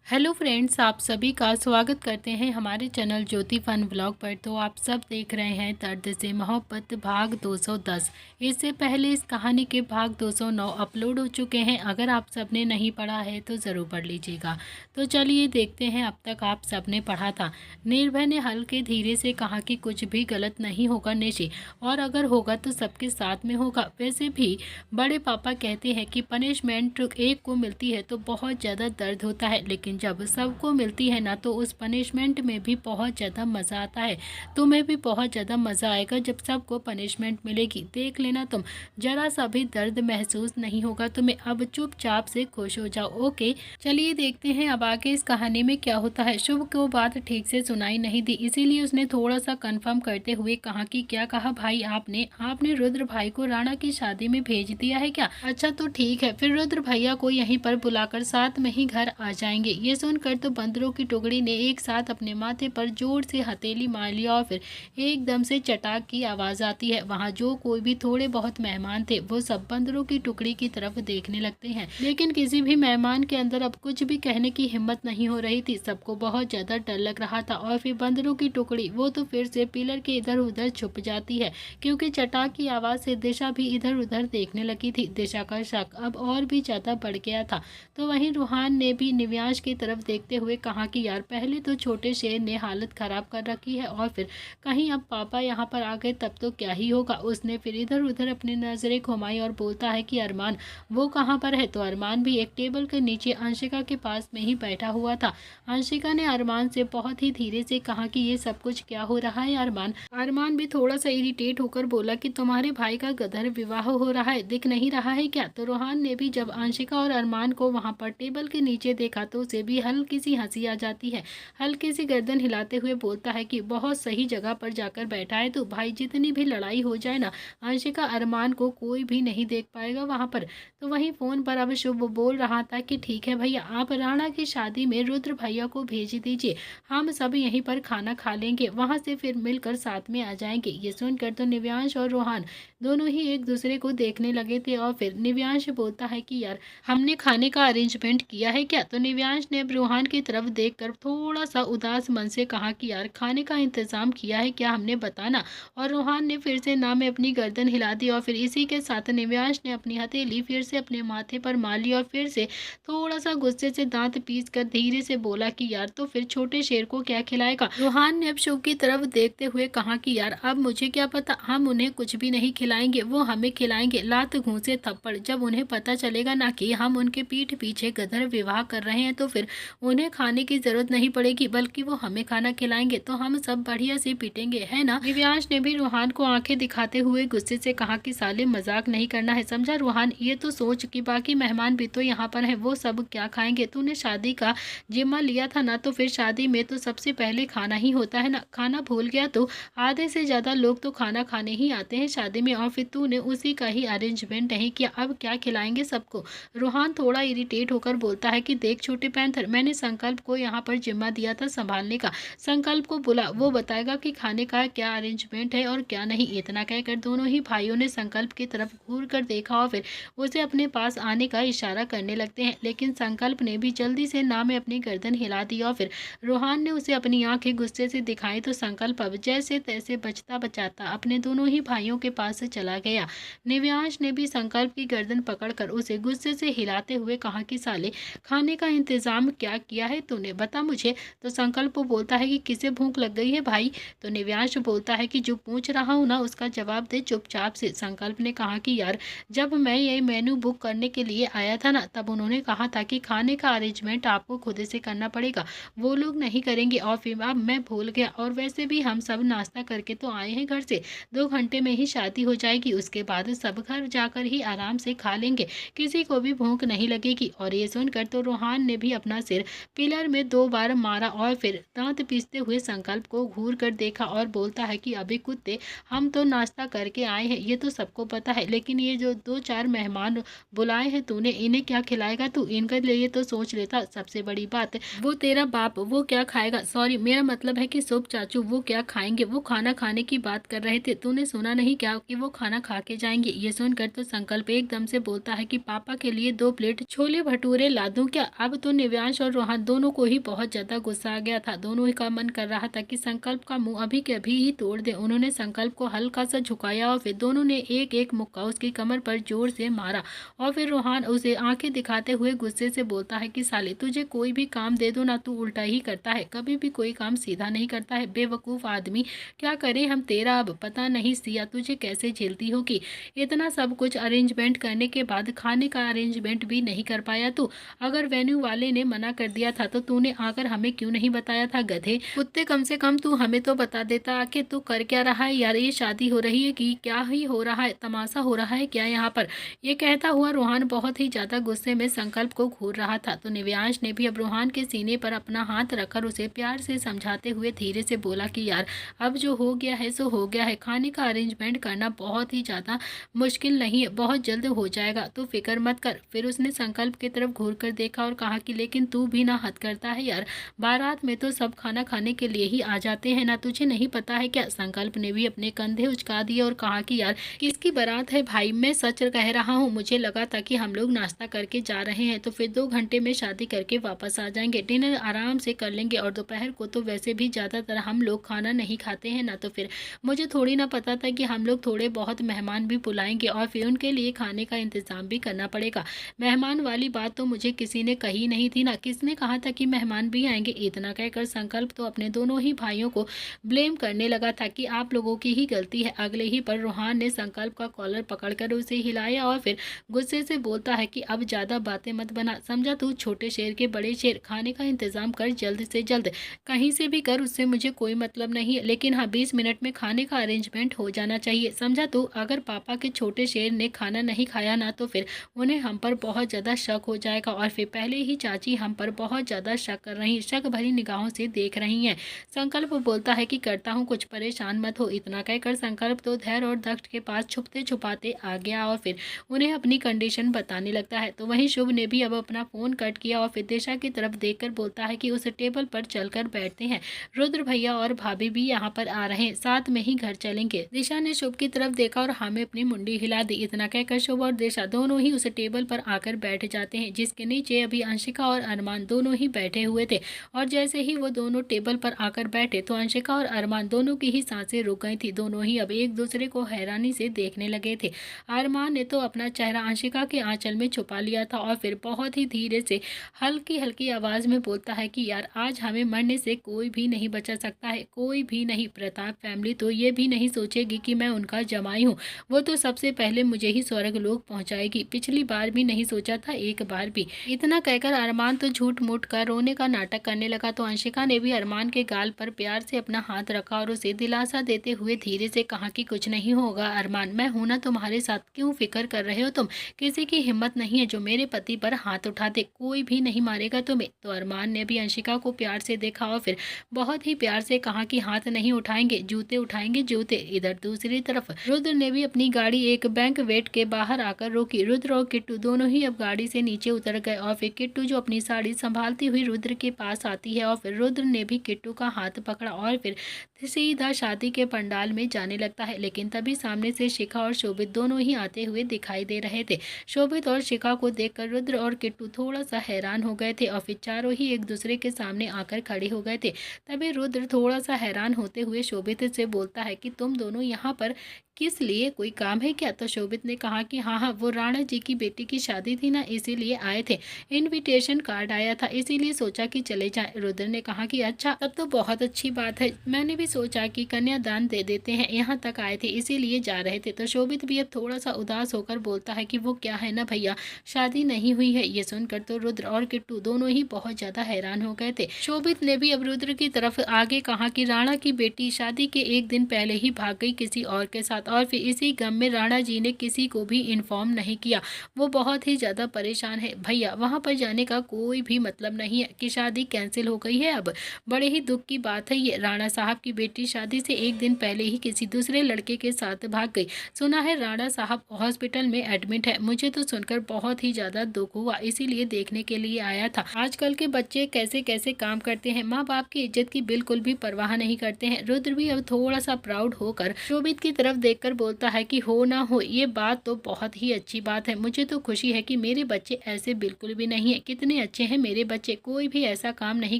Hello friends, आप सभी का स्वागत करते हैं हमारे चैनल ज्योति फन व्लॉग पर। तो आप सब देख रहे हैं दर्द से मोहब्बत भाग 210। इससे पहले इस कहानी के भाग 209 अपलोड हो चुके हैं। अगर आप सबने नहीं पढ़ा है तो ज़रूर पढ़ लीजिएगा। तो चलिए देखते हैं अब तक आप सबने पढ़ा था। निर्भय ने हल्के धीरे से कहा कि कुछ भी गलत नहीं होगा निशि, और अगर होगा तो सबके साथ में होगा। वैसे भी बड़े पापा कहते हैं कि पनिशमेंट एक को मिलती है तो बहुत ज़्यादा दर्द होता है, लेकिन जब सबको मिलती है ना तो उस पनिशमेंट में भी बहुत ज़्यादा मज़ा आता है। तुम्हें भी बहुत ज़्यादा मज़ा आएगा जब सबको पनिशमेंट मिलेगी। देख लेना, तुम जरा सा भी दर्द महसूस नहीं होगा तुम्हें। अब चुपचाप से खुश हो जाओ। ओके, चलिए देखते हैं अब आगे इस कहानी में क्या होता है। शुभ को बात ठीक से सुनाई नहीं दी, इसीलिए उसने थोड़ा सा कंफर्म करते हुए कहा कि क्या कहा भाई आपने आपने रुद्र भाई को राणा की शादी में भेज दिया है क्या? अच्छा तो ठीक है, फिर रुद्र भैया को यहीं पर बुलाकर साथ में ही घर आ जाएंगे। ये सुनकर तो बंदरों की टुकड़ी ने एक साथ अपने माथे पर जोर से हथेली मार लिया और फिर एकदम से चटाक की आवाज आती है। वहाँ जो कोई भी थोड़े बहुत मेहमान थे वो सब बंदरों की टुकड़ी की तरफ देखने लगते हैं, लेकिन किसी भी मेहमान के अंदर अब कुछ भी कहने की हिम्मत नहीं हो रही थी। सबको बहुत ज्यादा डर लग रहा था और फिर बंदरों की टुकड़ी वो तो फिर से पिलर के इधर उधर छुप जाती है, क्योंकि चटाक की आवाज से दिशा भी इधर उधर देखने लगी थी। दिशा का शक अब और भी ज्यादा बढ़ गया था। तो वहीं रूहान ने भी निव्यांश की तरफ देखते हुए कहा कि यार पहले तो छोटे शेर ने हालत खराब कर रखी है और फिर कहीं अब पापा यहाँ पर आ गए तब तो क्या ही होगा। उसने फिर इधर उधर अपनी नजरें घुमाई और बोलता है कि अरमान वो कहाँ पर है। तो अरमान भी एक टेबल के नीचे अंशिका के पास में ही बैठा हुआ था। अंशिका ने अरमान से बहुत ही धीरे से कहा कि ये सब कुछ क्या हो रहा है अरमान। अरमान भी थोड़ा सा इरिटेट होकर बोला कि तुम्हारे भाई का गदर विवाह हो रहा है, दिख नहीं रहा है क्या? तो रोहान ने भी जब अंशिका और अरमान को वहां पर टेबल के नीचे देखा तो उसे भी हल्की सी हंसी आ जाती है। हल्की सी गर्दन हिलाते हुए बोलता है कि बहुत सही जगह पर जाकर बैठा है तो भाई, जितनी भी लड़ाई हो जाए ना, अंशिका अरमान को कोई भी नहीं देख पाएगा वहां पर। तो वहीं फोन पर अब शुभ बोल रहा था कि ठीक है भैया, आप राणा की शादी में रुद्र भैया को भेज दीजिए, हम सब यहीं पर खाना खा लेंगे, वहां से फिर मिलकर साथ में आ जाएंगे। ये सुनकर तो निव्यांश और रोहान दोनों ही एक दूसरे को देखने लगे थे और फिर निव्यांश बोलता है कि यार हमने खाने का अरेंजमेंट किया है क्या? तो निव्यांश ने अब रोहान की तरफ देखकर थोड़ा सा उदास मन से कहा कि यार खाने का इंतजाम किया है क्या, हमने बताना। और रोहान ने फिर से ना में अपनी गर्दन हिला दी और फिर इसी के साथ निव्यांश ने अपनी हथेली फिर से अपने माथे पर मार ली और फिर से थोड़ा सा गुस्से से दांत पीस कर धीरे से बोला कि यार तो फिर छोटे शेर को क्या खिलाएगा? रोहान ने अब शुभ की तरफ देखते हुए कहा कि यार अब मुझे क्या पता, हम उन्हें कुछ भी नहीं खिलाएंगे, वो हमें खिलाएंगे। लात घूंसे थप्पड़। जब उन्हें पता चलेगा ना कि हम उनके पीठ पीछे गधर विवाह कर रहे हैं तो फिर उन्हें खाने की जरूरत नहीं पड़ेगी, बल्कि वो हमें खाना खिलाएंगे तो हम सब बढ़िया से पीटेंगे, है ना? दिव्यांश ने भी रूहान को आंखें दिखाते हुए गुस्से से कहा कि साले मजाक नहीं करना है, समझा रूहान? ये तो सोच कि बाकी मेहमान भी तो यहाँ पर है, वो सब क्या खाएंगे? तूने शादी का जिम्मा लिया था ना, तो फिर शादी में तो सबसे पहले खाना ही होता है ना। खाना भूल गया? तो आधे से ज्यादा लोग तो खाना खाने ही आते हैं शादी में और फिर तूने उसी का ही अरेंजमेंट नहीं किया, अब क्या खिलाएंगे सबको? रूहान थोड़ा इरिटेट होकर बोलता है कि देख छोटे पैंथर, मैंने संकल्प को यहाँ पर जिम्मा दिया था संभालने का, संकल्प को बुला, वो बताएगा कि खाने का क्या अरेंजमेंट है और क्या नहीं। इतना कहकर दोनों ही भाइयों ने संकल्प की तरफ घूर कर देखा और फिर उसे अपने पास आने का इशारा करने लगते हैं, लेकिन संकल्प ने भी जल्दी से ना में अपनी गर्दन हिला दी और फिर रोहान ने उसे अपनी आंखें गुस्से से दिखाई तो संकल्प अब जैसे तैसे बचता बचाता अपने दोनों ही भाइयों के पास से चला गया। निव्यांश ने भी संकल्प की गर्दन पकड़कर उसे गुस्से से हिलाते हुए कहा कि साले खाने का इंतजाम क्या किया है तूने, बता मुझे। तो संकल्प बोलता है कि किसे भूख लग गई है भाई? तो निव्यांश बोलता है कि जो पूछ रहा हूँ ना उसका जवाब दे चुपचाप से। संकल्प ने कहा कि यार जब मैं ये मेन्यू बुक करने के लिए आया था ना, तब उन्होंने कहा था कि खाने का अरेंजमेंट आपको खुद से करना पड़ेगा, वो लोग नहीं करेंगे और फिर अब मैं भूल गया। और वैसे भी हम सब नाश्ता करके तो आए हैं घर से, 2 घंटे में ही शादी हो जाएगी, उसके बाद सब घर जाकर ही आराम से खा लेंगे, किसी को भी भूख नहीं लगेगी। और ये सुनकर तो रोहान ने भी अपना सिर पिलर में 2 बार मारा और फिर दांत पीसते हुए संकल्प को घूर कर देखा और बोलता है कि अभी कुत्ते, हम तो नाश्ता करके आए हैं, ये तो सबको पता है, लेकिन ये जो 2-4 मेहमान बुलाए हैं तूने, इन्हें क्या खिलाएगा तू? इनके लिए तो सोच लेता। सबसे बड़ी बात, वो तेरा बाप वो क्या खाएगा, सॉरी मेरा मतलब है कि शुभ चाचू वो क्या खाएंगे? वो खाना खाने की बात कर रहे थे, तूने सुना नहीं क्या कि वो खाना खा के जाएंगे? ये सुनकर तो संकल्प एकदम से बोलता है कि पापा के लिए 2 प्लेट छोले भटूरे ला दूं क्या? अब तो निव्यांश और रोहन दोनों को ही बहुत ज़्यादा गुस्सा आ गया था। दोनों ही का मन कर रहा था कि संकल्प का मुंह अभी के अभी ही तोड़ दे। उन्होंने संकल्प को हल्का सा झुकाया और फिर दोनों ने एक एक मुक्का उसकी कमर पर जोर से मारा। और फिर रोहन उसे आंखें दिखाते हुए गुस्से से बोलता है कि साले, तुझे कोई भी काम दे दो ना, तू उल्टा ही करता है, कभी भी कोई काम सीधा नहीं करता है, बेवकूफ़ आदमी। क्या करें हम तेरा अब, पता नहीं सिया तुझे कैसे झेलती होगी। इतना सब कुछ अरेंजमेंट करने के बाद खाने का अरेंजमेंट भी नहीं कर पाया तू। अगर वेन्यू वाले ने मना कर दिया था तो तूने आकर हमें क्यों नहीं बताया था गधे कुत्ते। कम से कम तू हमें तो बता देता। आखिर तू कर क्या रहा है यार, ये शादी हो रही है कि क्या ही हो रहा है, तमाशा हो रहा है क्या यहाँ पर। ये कहता हुआ रोहन बहुत ही ज़्यादा गुस्से में संकल्प को घूर रहा था। तो निव्यांश ने भी अब रोहन के सीने पर अपना हाथ रखकर उसे प्यार से समझाते हुए धीरे से बोला कि यार अब जो हो गया है सो हो गया है, खाने का अरेंजमेंट करना बहुत ही ज़्यादा मुश्किल नहीं है, बहुत जल्द हो जाएगा, तो फिक्र मत कर। फिर उसने संकल्प की तरफ घूर कर देखा और कहा कि लेकिन तू भी ना हद करता है यार, बारात में तो सब खाना खाने के लिए ही आ जाते हैं ना, तुझे नहीं पता है क्या। संकल्प ने भी अपने कंधे उचका दिए और कहा कि यार किसकी बारात है भाई, मैं सच कह रहा हूँ, मुझे लगा था कि हम लोग नाश्ता करके जा रहे हैं तो फिर 2 घंटे में शादी करके वापस आ जाएंगे, डिनर आराम से कर लेंगे और दोपहर को तो वैसे भी ज़्यादातर हम लोग खाना नहीं खाते हैं ना, तो फिर मुझे थोड़ी ना पता था कि हम लोग थोड़े बहुत मेहमान भी बुलाएंगे और फिर उनके लिए खाने का इंतज़ाम भी करना पड़ेगा। मेहमान वाली बात तो मुझे किसी ने कही नहीं थी ना, किसने कहा था कि मेहमान भी आएंगे। इतना कहकर संकल्प तो अपने दोनों ही भाइयों को ब्लेम करने लगा था कि आप लोगों की ही गलती है। अगले ही पर रोहन ने संकल्प का कॉलर पकड़कर उसे हिलाया और फिर गुस्से से बोलता है कि अब ज़्यादा बातें मत बना, समझा तू, छोटे शेर के बड़े शेर, खाने का इंतज़ाम कर जल्द से जल्द, कहीं से भी कर, उससे मुझे कोई मतलब नहीं है, लेकिन हाँ 20 मिनट में खाने का अरेंजमेंट हो जाना चाहिए, समझा तू। अगर पापा के छोटे शेर ने खाना नहीं खाया ना तो फिर उन्हें हम पर बहुत ज़्यादा शक हो जाएगा और फिर पहले ही चाची हम पर बहुत ज़्यादा शक कर रही, शक भरी निगाहों से देख रही हैं। संकल्प बोलता है कि करता हूँ कुछ, परेशान मत हो। इतना कहकर संकल्प तो धैर्य और दक्ष के पास छुपते छुपाते आ गया और फिर उन्हें अपनी कंडीशन बताने लगता है। तो वहीं शुभ ने भी अब अपना फ़ोन कट किया और फिर दिशा की तरफ देखकर बोलता है कि उस टेबल पर चलकर बैठते हैं, रुद्र भैया और भाभी भी यहाँ पर आ रहे हैं, साथ में ही घर चलेंगे। दिशा ने शुभ की तरफ देखा और हाँ में अपनी मुंडी हिला दी। इतना कहकर शुभ और दिशा दोनों ही उस टेबल पर आकर बैठ जाते हैं, जिसके नीचे अभी अंशिका और अरमान दोनों ही बैठे हुए थे। और जैसे ही वो दोनों टेबल पर आकर बैठे तो अंशिका और अरमान दोनों की ही सांसें रुक गई थी। दोनों ही अब एक दूसरे को हैरानी से देखने लगे थे। अरमान ने तो अपना चेहरा अंशिका के आंचल में छुपा लिया था और फिर बहुत ही धीरे से हल्की हल्की आवाज में बोलता है कि यार आज हमें मरने से कोई भी नहीं बचा सकता है, कोई भी नहीं। प्रताप फैमिली तो ये भी नहीं सोचेगी कि मैं उनका जमाई हूँ, वो तो सबसे पहले मुझे ही स्वर्ग लोक पहुँचाएगी, पिछली बार भी नहीं सोचा था एक बार भी। इतना कहकर अरमान तो झूठ मूठ कर रोने का नाटक करने लगा। तो अंशिका ने भी अरमान के गाल पर प्यार से अपना हाथ रखा और उसे दिलासा देते हुए धीरे से कहा कि कुछ नहीं होगा अरमान, मैं हूं ना तुम्हारे साथ, क्यों फिक्र कर रहे हो तुम, किसी की हिम्मत नहीं है जो मेरे पति पर हाथ उठा दे, कोई भी नहीं मारेगा तुम्हें। तो अरमान ने भी अंशिका को प्यार से देखा और फिर बहुत ही प्यार से कहा कि हाथ नहीं उठाएंगे, जूते उठाएंगे जूते। इधर दूसरी तरफ रुद्र ने भी अपनी गाड़ी एक बैंक वेट के बाहर आकर रोकी। रुद्र और किट्टू दोनों ही अब गाड़ी से नीचे उतर गए और फिर किट्टू जो अपनी साड़ी संभालती हुई रुद्र के पास आती है और फिर रुद्र ने भी किट्टू का हाथ पकड़ा और फिर सीधा शादी के पंडाल में जाने लगता है। लेकिन तभी सामने से शिखा और शोभित दोनों ही आते हुए दिखाई दे रहे थे। शोभित और शिखा को देखकर रुद्र और किट्टू थोड़ा सा हैरान हो गए थे और फिर चारों ही एक दूसरे के सामने आकर खड़े हो गए थे। तभी रुद्र थोड़ा सा हैरान होते हुए शोभित से बोलता है कि तुम दोनों यहाँ पर किस लिए, कोई काम है क्या। तो शोभित ने कहा कि हाँ वो राणा जी की बेटी की शादी थी ना, इसीलिए आए थे, इनविटेशन कार्ड आया था इसीलिए सोचा कि चले जाएं। रुद्र ने कहा कि अच्छा तब तो बहुत अच्छी बात है, मैंने भी सोचा कि कन्यादान दे देते हैं, यहाँ तक आए थे इसीलिए जा रहे थे। तो शोभित भी अब थोड़ा सा उदास होकर बोलता है कि वो क्या है ना भैया, शादी नहीं हुई है। ये सुनकर तो रुद्र और किट्टू दोनों ही बहुत ज्यादा हैरान हो गए थे। शोभित ने भी अब रुद्र की तरफ आगे कहा कि राणा की बेटी शादी के एक दिन पहले ही भाग गई किसी और के साथ और फिर इसी गम में राणा जी ने किसी को भी इन्फॉर्म नहीं किया, वो बहुत ही ज़्यादा परेशान है भैया, वहाँ पर जाने का कोई भी मतलब नहीं है कि शादी कैंसिल हो गई है। अब बड़े ही दुख की बात है ये, राणा साहब की बेटी शादी से एक दिन पहले ही किसी दूसरे लड़के के साथ भाग गई। सुना है राणा साहब हॉस्पिटल में एडमिट है, मुझे तो सुनकर बहुत ही ज़्यादा दुख हुआ, इसीलिए देखने के लिए आया था। आजकल के बच्चे कैसे कैसे काम करते हैं, माँ बाप की इज्जत की बिल्कुल भी परवाह नहीं करते हैं। रुद्र भी अब थोड़ा सा प्राउड होकर शोभित की तरफ देख देखकर बोलता है कि हो ना हो ये बात तो बहुत ही अच्छी बात है। मुझे तो खुशी है कि मेरे बच्चे ऐसे बिल्कुल भी नहीं है। कितने अच्छे हैं मेरे बच्चे, कोई भी ऐसा काम नहीं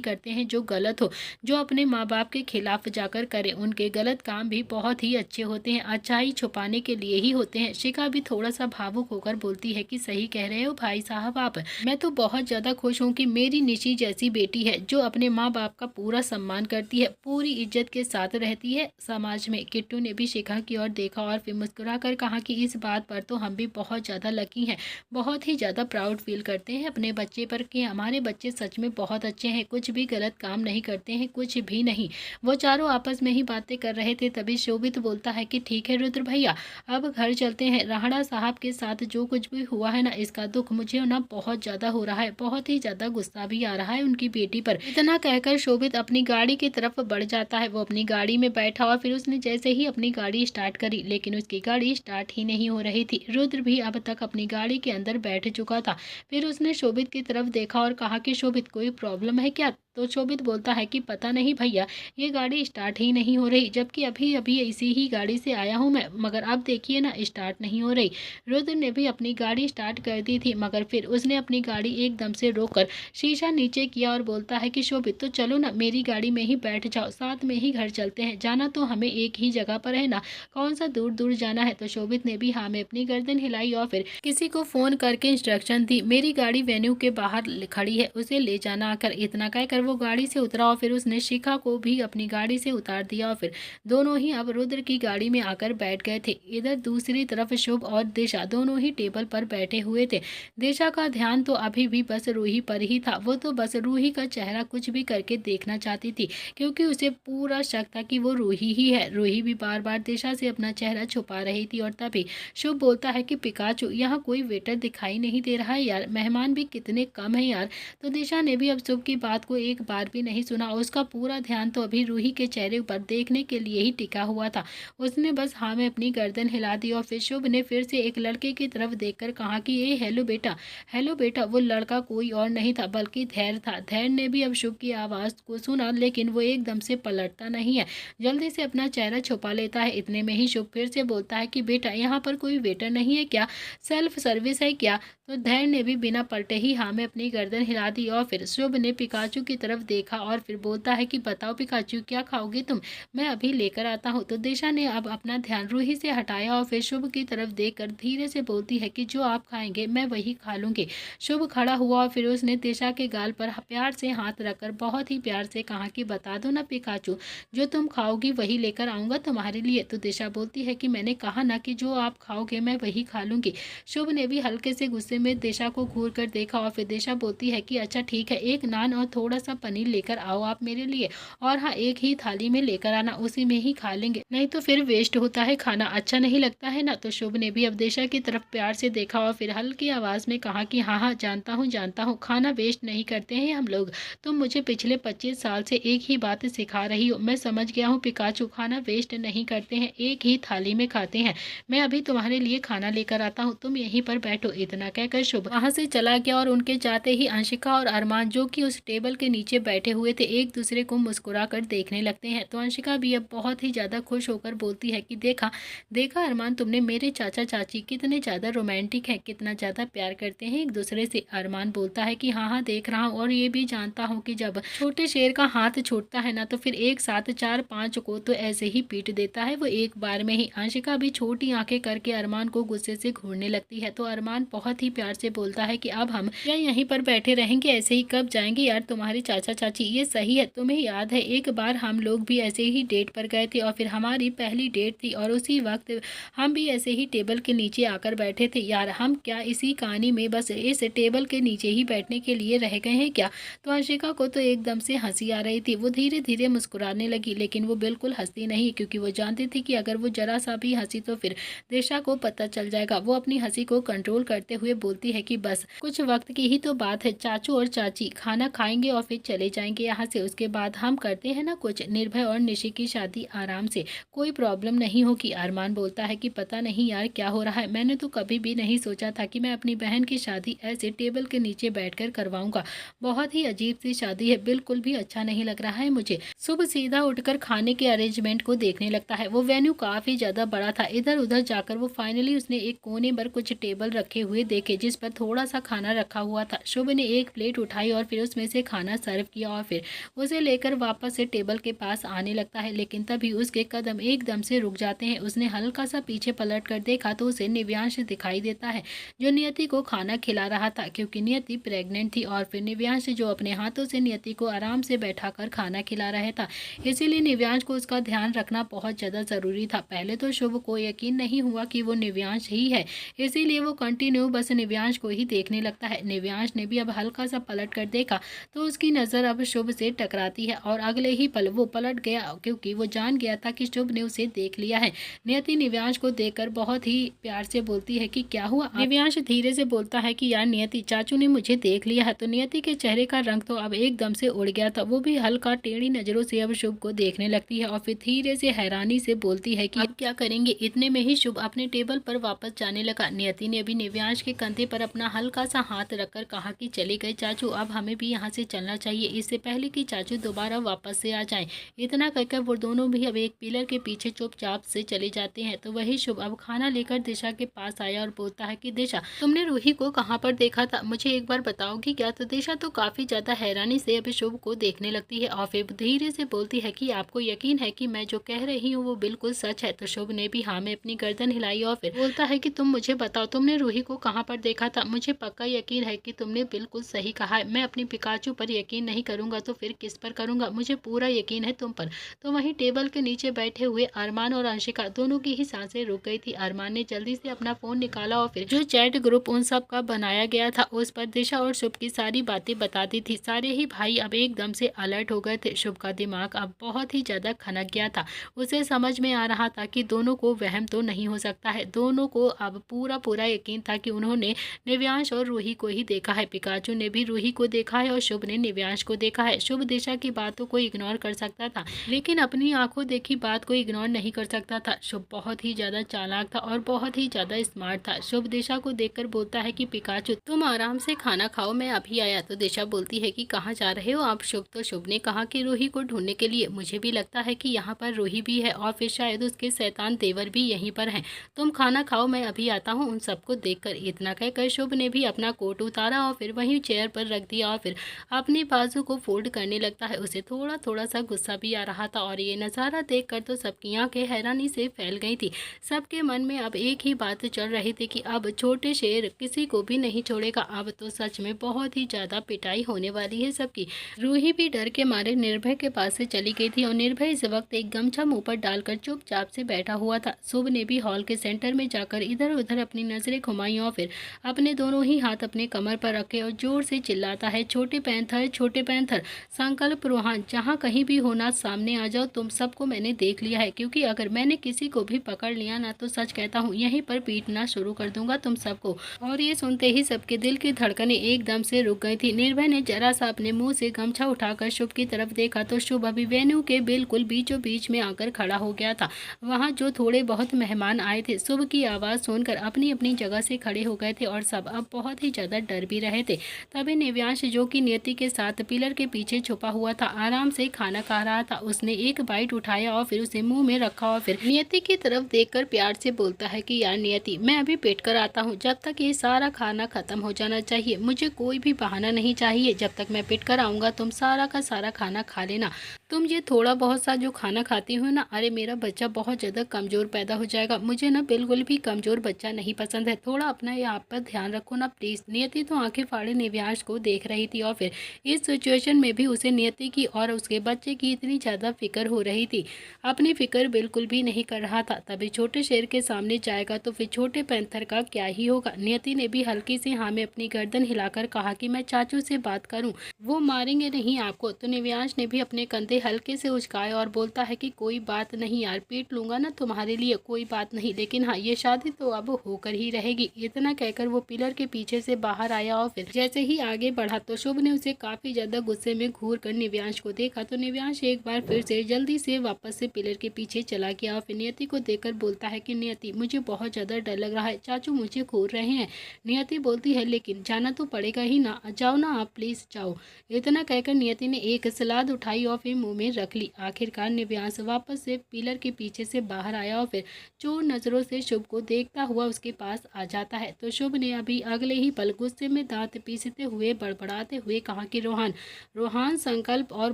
करते हैं जो गलत हो, जो अपने माँ बाप के खिलाफ जाकर करे। उनके गलत काम भी बहुत ही अच्छे होते हैं, अच्छाई छुपाने के लिए ही होते हैं। शिखा भी थोड़ा सा भावुक होकर बोलती है कि सही कह रहे हो भाई साहब आप। मैं तो बहुत ज़्यादा खुश हूँ कि मेरी निशी जैसी बेटी है जो अपने माँ बाप का पूरा सम्मान करती है, पूरी इज्जत के साथ रहती है समाज में। किट्टू ने भी शिखा की ओर देखा और फिर मुस्कुरा कर कहा कि इस बात पर तो हम भी बहुत ज़्यादा लकी हैं, बहुत ही ज़्यादा प्राउड फील करते हैं अपने बच्चे पर कि हमारे बच्चे सच में बहुत अच्छे हैं, कुछ भी गलत काम नहीं करते हैं, कुछ भी नहीं। वो चारों आपस में ही बातें कर रहे थे, तभी शोभित बोलता है कि ठीक है रुद्र भैया, अब घर चलते हैं। राहड़ा साहब के साथ जो कुछ भी हुआ है ना, इसका दुख मुझे ना बहुत ज़्यादा हो रहा है, बहुत ही ज़्यादा गुस्सा भी आ रहा है उनकी बेटी पर। इतना कहकर शोभित अपनी गाड़ी की तरफ बढ़ जाता है। वो अपनी गाड़ी में बैठा और फिर उसने जैसे ही अपनी गाड़ी स्टार्ट करी, लेकिन उसकी गाड़ी स्टार्ट ही नहीं हो रही थी। रुद्र भी अब तक अपनी गाड़ी के अंदर बैठ चुका था। फिर उसने शोभित की तरफ देखा और कहा कि शोभित कोई प्रॉब्लम है क्या? तो शोभित बोलता है कि पता नहीं भैया, ये गाड़ी स्टार्ट ही नहीं हो रही, जबकि अभी अभी इसी ही गाड़ी से आया हूँ मैं, मगर अब देखिए ना स्टार्ट नहीं हो रही। रुद्र ने भी अपनी गाड़ी स्टार्ट कर दी थी, मगर फिर उसने अपनी गाड़ी एकदम से रोककर शीशा नीचे किया और बोलता है कि शोभित तो चलो ना, मेरी गाड़ी में ही बैठ जाओ, साथ में ही घर चलते हैं। जाना तो हमें एक ही जगह पर है ना, कौन सा दूर दूर जाना है? तो शोभित ने भी हाँ में अपनी गर्दन हिलाई और फिर किसी को फोन करके इंस्ट्रक्शन दी, मेरी गाड़ी वेन्यू के बाहर खड़ी है, उसे ले जाना आकर। इतना कहकर वो गाड़ी से उतरा और फिर उसने शिखा को भी अपनी गाड़ी से उतार दिया और फिर दोनों ही अब रुद्र की गाड़ी में आकर बैठ गए थे। इधर दूसरी तरफ शुभ और दिशा दोनों ही टेबल पर बैठे हुए थे। दिशा का ध्यान तो अभी भी बस रूही पर ही था। वो तो बस रूही का चेहरा कुछ भी करके देखना चाहती थी, क्योंकि उसे पूरा शक था कि वो रूही ही है। रूही भी बार बार दिशा से अपना चेहरा छुपा रही थी और तभी शुभ बोलता है कि पिकाचू, यहाँ कोई वेटर दिखाई नहीं दे रहा है यार, मेहमान भी कितने कम है यार। तो दिशा ने भी अब शुभ की बात को एक बार भी नहीं सुना। उसका पूरा ध्यान तो अभी रूही के चेहरे पर देखने के लिए ही टिका हुआ था। उसने बस हाँ में अपनी गर्दन हिला दी और फिर शुभ ने फिर से एक लड़के की तरफ देखकर कहा कि ये हेलो बेटा, हेलो बेटा। वो लड़का कोई और नहीं था बल्कि धैर्य था। धैर्य ने भी अब शुभ की आवाज़ को सुना, लेकिन वो एकदम से पलटता नहीं है, जल्दी से अपना चेहरा छुपा लेता है। इतने में ही शुभ फिर से बोलता है कि बेटा, यहाँ पर कोई वेटर नहीं है क्या, सेल्फ सर्विस है क्या? तो धैर्य ने भी बिना पलटे ही हाँ में अपनी गर्दन हिला दी और फिर शुभ ने पिकाचू की तरफ देखा और फिर बोलता है कि बताओ पिकाचू, क्या खाओगे तुम, मैं अभी लेकर आता हूँ। तो दिशा ने अब अपना ध्यान रूही से हटाया और फिर शुभ की तरफ देखकर धीरे से बोलती है कि जो आप खाएंगे मैं वही खा लूँगी। शुभ खड़ा हुआ और फिर उसने दिशा के गाल पर प्यार से हाथ रखकर बहुत ही प्यार से कहा कि बता दो ना पिकाचू, जो तुम खाओगी वही लेकर आऊँगा तुम्हारे लिए। तो दिशा बोलती है कि मैंने कहा ना कि जो आप खाओगे मैं वही खा लूँगी। शुभ ने भी हल्के से गुस्से में दिशा को घूर कर देखा और फिर दिशा बोलती है कि अच्छा ठीक है, एक नान और थोड़ा सा पनीर लेकर आओ आप मेरे लिए, और हाँ एक ही थाली में लेकर आना, उसी में ही खा लेंगे, नहीं तो फिर वेस्ट होता है खाना, अच्छा नहीं लगता है ना। तो शुभ ने भी अब दिशा की तरफ प्यार से देखा और फिर हल्की आवाज में कहा कि हाँ हाँ जानता हूँ, खाना वेस्ट नहीं करते हैं हम लोग। तुम मुझे पिछले 25 साल से एक ही बात सिखा रही हो, मैं समझ गया हूँ पिकाचू, खाना वेस्ट नहीं करते हैं, एक ही थाली में खाते हैं। मैं अभी तुम्हारे लिए खाना लेकर आता हूँ, तुम यहीं पर बैठो। इतना कहकर शुभ वहां से चला गया और उनके जाते ही अंशिका और अरमान, जो कि उस टेबल के नीचे बैठे हुए थे, एक दूसरे को मुस्कुरा कर देखने लगते हैं। तो अंशिका भी अब बहुत ही ज़्यादा खुश होकर बोलती है कि देखा देखा अरमान, तुमने मेरे चाचा चाची कितने ज़्यादा रोमांटिक हैं, कितना ज़्यादा प्यार करते हैं एक दूसरे से। अरमान बोलता है कि हाँ हाँ देख रहा हूँ, और ये भी जानता हूँ कि जब छोटे शेर का हाथ छूटता है ना, तो फिर एक साथ 4-5 को तो ऐसे ही पीट देता है वो एक बार में ही। अंशिका भी छोटी आंखें करके अरमान को गुस्से से घूरने लगती है। तो अरमान बहुत ही प्यार से बोलता है कि अब हम क्या यहीं पर बैठे रहेंगे, ऐसे ही कब जाएंगे यार तुम्हारे चाचा चाची, ये सही है। तुम्हें याद है एक बार हम लोग भी ऐसे ही डेट पर गए थे और फिर हमारी पहली डेट थी, और उसी वक्त हम भी ऐसे ही टेबल के नीचे आकर बैठे थे यार, हम क्या इसी कहानी में बस इस टेबल के नीचे ही बैठने के लिए रह गए हैं क्या? तो अंशिका को तो एकदम से हंसी आ रही थी, वो धीरे धीरे मुस्कुराने लगी, लेकिन वो बिल्कुल हंसती नहीं, क्योंकि वो जानती थी कि अगर वो जरा सा भी हंसी तो फिर दिशा को पता चल जाएगा। वो अपनी हंसी को कंट्रोल करते हुए बोलती है कि बस कुछ वक्त की ही तो बात है, चाचू और चाची खाना खाएंगे और फिर चले जाएंगे यहाँ से, उसके बाद हम करते हैं ना कुछ, निर्भय और निशी की शादी आराम से, कोई प्रॉब्लम नहीं होगी। अरमान बोलता है कि पता नहीं यार क्या हो रहा है, मैंने तो कभी भी नहीं सोचा था कि मैं अपनी बहन की शादी ऐसे टेबल के नीचे बैठकर करवाऊंगा। बहुत ही अजीब सी शादी है, बिल्कुल भी अच्छा नहीं लग रहा है मुझे। शुभ सीधा उठकर खाने के अरेंजमेंट को देखने लगता है। वो वेन्यू काफी ज्यादा बड़ा था। इधर उधर जाकर वो फाइनली उसने एक कोने पर कुछ टेबल रखे हुए देखे जिस पर थोड़ा सा खाना रखा हुआ था। शुभ ने एक प्लेट उठाई और फिर उसमें से खाना सर्व किया और फिर उसे लेकर वापस से टेबल के पास आने लगता है, लेकिन तभी उसके कदम एकदम से रुक जाते हैं। उसने हल्का सा पीछे पलट कर देखा तो उसे निव्यांश दिखाई देता है, जो नियति को खाना खिला रहा था, क्योंकि नियति प्रेग्नेंट थी। और फिर निव्यांश जो अपने हाथों से नियति को आराम से बैठाकर खाना खिला रहा था, इसीलिए निव्यांश को उसका ध्यान रखना बहुत ज़्यादा ज़रूरी था। पहले तो शुभ को यकीन नहीं हुआ कि वो निव्यांश ही है, इसीलिए वो कंटिन्यू बस निव्यांश को ही देखने लगता है। निव्यांश ने भी अब हल्का सा पलट कर देखा तो उसकी नज़र अब शुभ से टकराती है और अगले ही पल वो पलट गया, क्योंकि वो जान गया था कि शुभ ने उसे देख लिया है। नियति निव्यांश को देखकर बहुत ही प्यार से बोलती है कि क्या हुआ। निव्यांश धीरे से बोलता है कि यार नियति, चाचू ने मुझे देख लिया है। तो नियति के चेहरे का रंग तो अब एकदम से उड़ गया था। वो भी हल्का टेढ़ी नजरों से अब शुभ को देखने लगती है और फिर धीरे से हैरानी से बोलती है कि अब क्या करेंगे। इतने में ही शुभ अपने टेबल पर वापस जाने लगा। नियति ने अभी निव्यांश के कंधे पर अपना हल्का सा हाथ रखकर कहा कि चले गए चाचू, अब हमें भी यहाँ से चलना चाहिए, इससे पहले कि चाचू दोबारा वापस से आ जाएं। इतना कहकर वो दोनों भी अब एक पिलर के पीछे चुपचाप से चले जाते हैं। तो वही शुभ अब खाना लेकर दिशा के पास आया और बोलता है कि दिशा, तुमने रूही को कहाँ पर देखा था, मुझे एक बार बताओगी क्या। तो दिशा तो काफी ज्यादा हैरानी से अभी शुभ को देखने लगती है और फिर धीरे से बोलती है कि आपको यकीन है कि मैं जो कह रही हूँ वो बिल्कुल सच है। तो शुभ ने भी हाँ में अपनी गर्दन हिलाई और फिर बोलता है कि तुम मुझे बताओ, तुमने रूही को कहाँ पर देखा था। मुझे पक्का यकीन है कि तुमने बिल्कुल सही कहा है, मैं अपनी पिकाचू पर यकीन नहीं करूंगा तो फिर किस पर करूंगा, मुझे पूरा यकीन है तुम पर। तो वहीं टेबल के नीचे बैठे हुए अरमान और अंशिका दोनों की ही सांसें रुक गई थी। अरमान ने जल्दी से अपना फोन निकाला और फिर जो चैट ग्रुप उन सब का बनाया गया था उस पर दिशा और शुभ की सारी बातें बता दी थी। सारे ही भाई अब एकदम से अलर्ट हो गए थे। शुभ का दिमाग अब बहुत ही ज्यादा खनक गया था। उसे समझ में आ रहा था कि दोनों को वहम तो नहीं हो सकता है। दोनों को अब पूरा पूरा यकीन था कि उन्होंने निव्यांश और रूही को ही देखा है। पिकाचू ने भी रूही को देखा है और शुभ ने निव्यांश को देखा है। शुभ दिशा की बातों को इग्नोर कर सकता था, लेकिन अपनी आंखों देखी बात को इग्नोर नहीं कर सकता था। शुभ बहुत ही ज्यादा चालाक था और बहुत ही ज्यादा स्मार्ट था। शुभ दिशा को देखकर बोलता है कि पिकाचू, तुम आराम से खाना खाओ, मैं अभी आया। तो दिशा बोलती है कि कहाँ जा रहे हो आप शुभ। तो शुभ ने कहा कि रूही को ढूंढने के लिए, मुझे भी लगता है कि यहाँ पर रूही भी है और फिर शायद उसके शैतान देवर भी यहीं पर हैं। तुम खाना खाओ, मैं अभी आता हूँ। उन सबको देखकर इतना कहकर शुभ ने भी अपना कोट उतारा और फिर वहीं चेयर पर रख दिया और फिर अपने बाजू को फोल्ड करने लगता है। उसे थोड़ा थोड़ा सा गुस्सा भी आ रहा था और ये नज़ारा देखकर तो सबकी आंखें हैरानी से फैल गई थी। सबके मन में अब एक ही बात चल रही थी कि अब छोटे शेर किसी को भी नहीं छोड़ेगा। अब तो सच में बहुत ही ज्यादा पिटाई होने वाली है सबकी। रूही भी डर के मारे निर्भय के पास से चली गई थी और निर्भय इस वक्त एक गमछा मुंह पर डालकर चुपचाप से बैठा हुआ था। शुभ ने भी हॉल के सेंटर में जाकर इधर उधर अपनी नजरें घुमाई और फिर अपने दोनों ही हाथ अपने कमर पर रखे और जोर से चिल्लाता है, छोटे पैंथर, संकल्प रूहान, जहाँ कहीं भी होना सामने आ जाओ। तुम सबको मैंने देख लिया है, क्योंकि अगर मैंने किसी को भी पकड़ लिया ना तो सच कहता हूँ यहीं पर पीटना शुरू कर दूंगा तुम सबको। और ये सुनते ही सबके दिल की धड़कनें एकदम से रुक गई थी। निर्भय ने जरा सा अपने मुंह से गमछा उठाकर शुभ की तरफ देखा तो शुभ अभी वेन्यू के बिल्कुल बीचों बीच में आकर खड़ा हो गया था। वहाँ जो थोड़े बहुत मेहमान आए थे शुभ की आवाज़ सुनकर अपनी अपनी जगह से खड़े हो गए थे और सब अब बहुत ही ज़्यादा डर भी रहे थे। तभी निव्यांश, जो कि नियति के साथ पिलर के पीछे छुपा हुआ था, आराम से खाना खा रहा था। उसने एक बाइट उठाया और फिर उसे मुंह में रखा और फिर नियति की तरफ देखकर प्यार से बोलता है कि यार नियति, मैं अभी पेट कर आता हूँ, जब तक ये सारा खाना खत्म हो जाना चाहिए। मुझे कोई भी बहाना नहीं चाहिए, जब तक मैं पेट कर आऊँगा तुम सारा का सारा खाना खा लेना। तुम ये थोड़ा बहुत सा जो खाना खाती हो ना, अरे मेरा बच्चा बहुत ज़्यादा कमज़ोर पैदा हो जाएगा। मुझे ना बिल्कुल भी कमज़ोर बच्चा नहीं पसंद है। थोड़ा अपना ये आप पर ध्यान रखो ना प्लीज़। नियति तो आंखें फाड़े निव्यांश को देख रही थी और फिर इस सिचुएशन में भी उसे नियति की और उसके बच्चे की इतनी ज़्यादा फिक्र हो रही थी। अपनी फिक्र बिल्कुल भी नहीं कर रहा था। तभी छोटे शेर के सामने जाएगा तो फिर छोटे पैंथर का क्या ही होगा। नियति ने भी हल्की सी हाँ में अपनी गर्दन हिलाकर कहा कि मैं चाचू से बात करूं, वो मारेंगे नहीं आपको। तो निव्यांश ने भी अपने कंधे हल्के से उचकाए और बोलता है कि कोई बात नहीं यार, पीट लूंगा ना तुम्हारे लिए, कोई बात नहीं, लेकिन हाँ ये शादी तो अब होकर ही रहेगी। इतना कहकर कहकर वो पिलर के पीछे से बाहर आया और फिर जैसे ही आगे बढ़ा तो शुभ ने उसे काफी ज्यादा गुस्से में घूर कर निव्यांश को देखा तो निव्यांश एक बार फिर से जल्दी से वापस से पिलर के पीछे चला गया और फिर नियति को देखकर बोलता है कि नियति मुझे बहुत ज्यादा डर लग रहा है, चाचू मुझे घूर रहे हैं। नियति बोलती है लेकिन जाना तो पड़ेगा ही ना, जाओ ना आप प्लीज जाओ। इतना कहकर नियति ने एक सलाद उठाई और फिर मुंह में रख ली। आखिरकार निव्यांश वापस से पिलर के पीछे से बाहर आया और फिर चोर नजरों से शुभ को देखता हुआ उसके पास आ जाता है तो शुभ ने अभी अगले ही पल गुस्से में दांत पीसते हुए बड़बड़ाते हुए कहा कि रोहान संकल्प और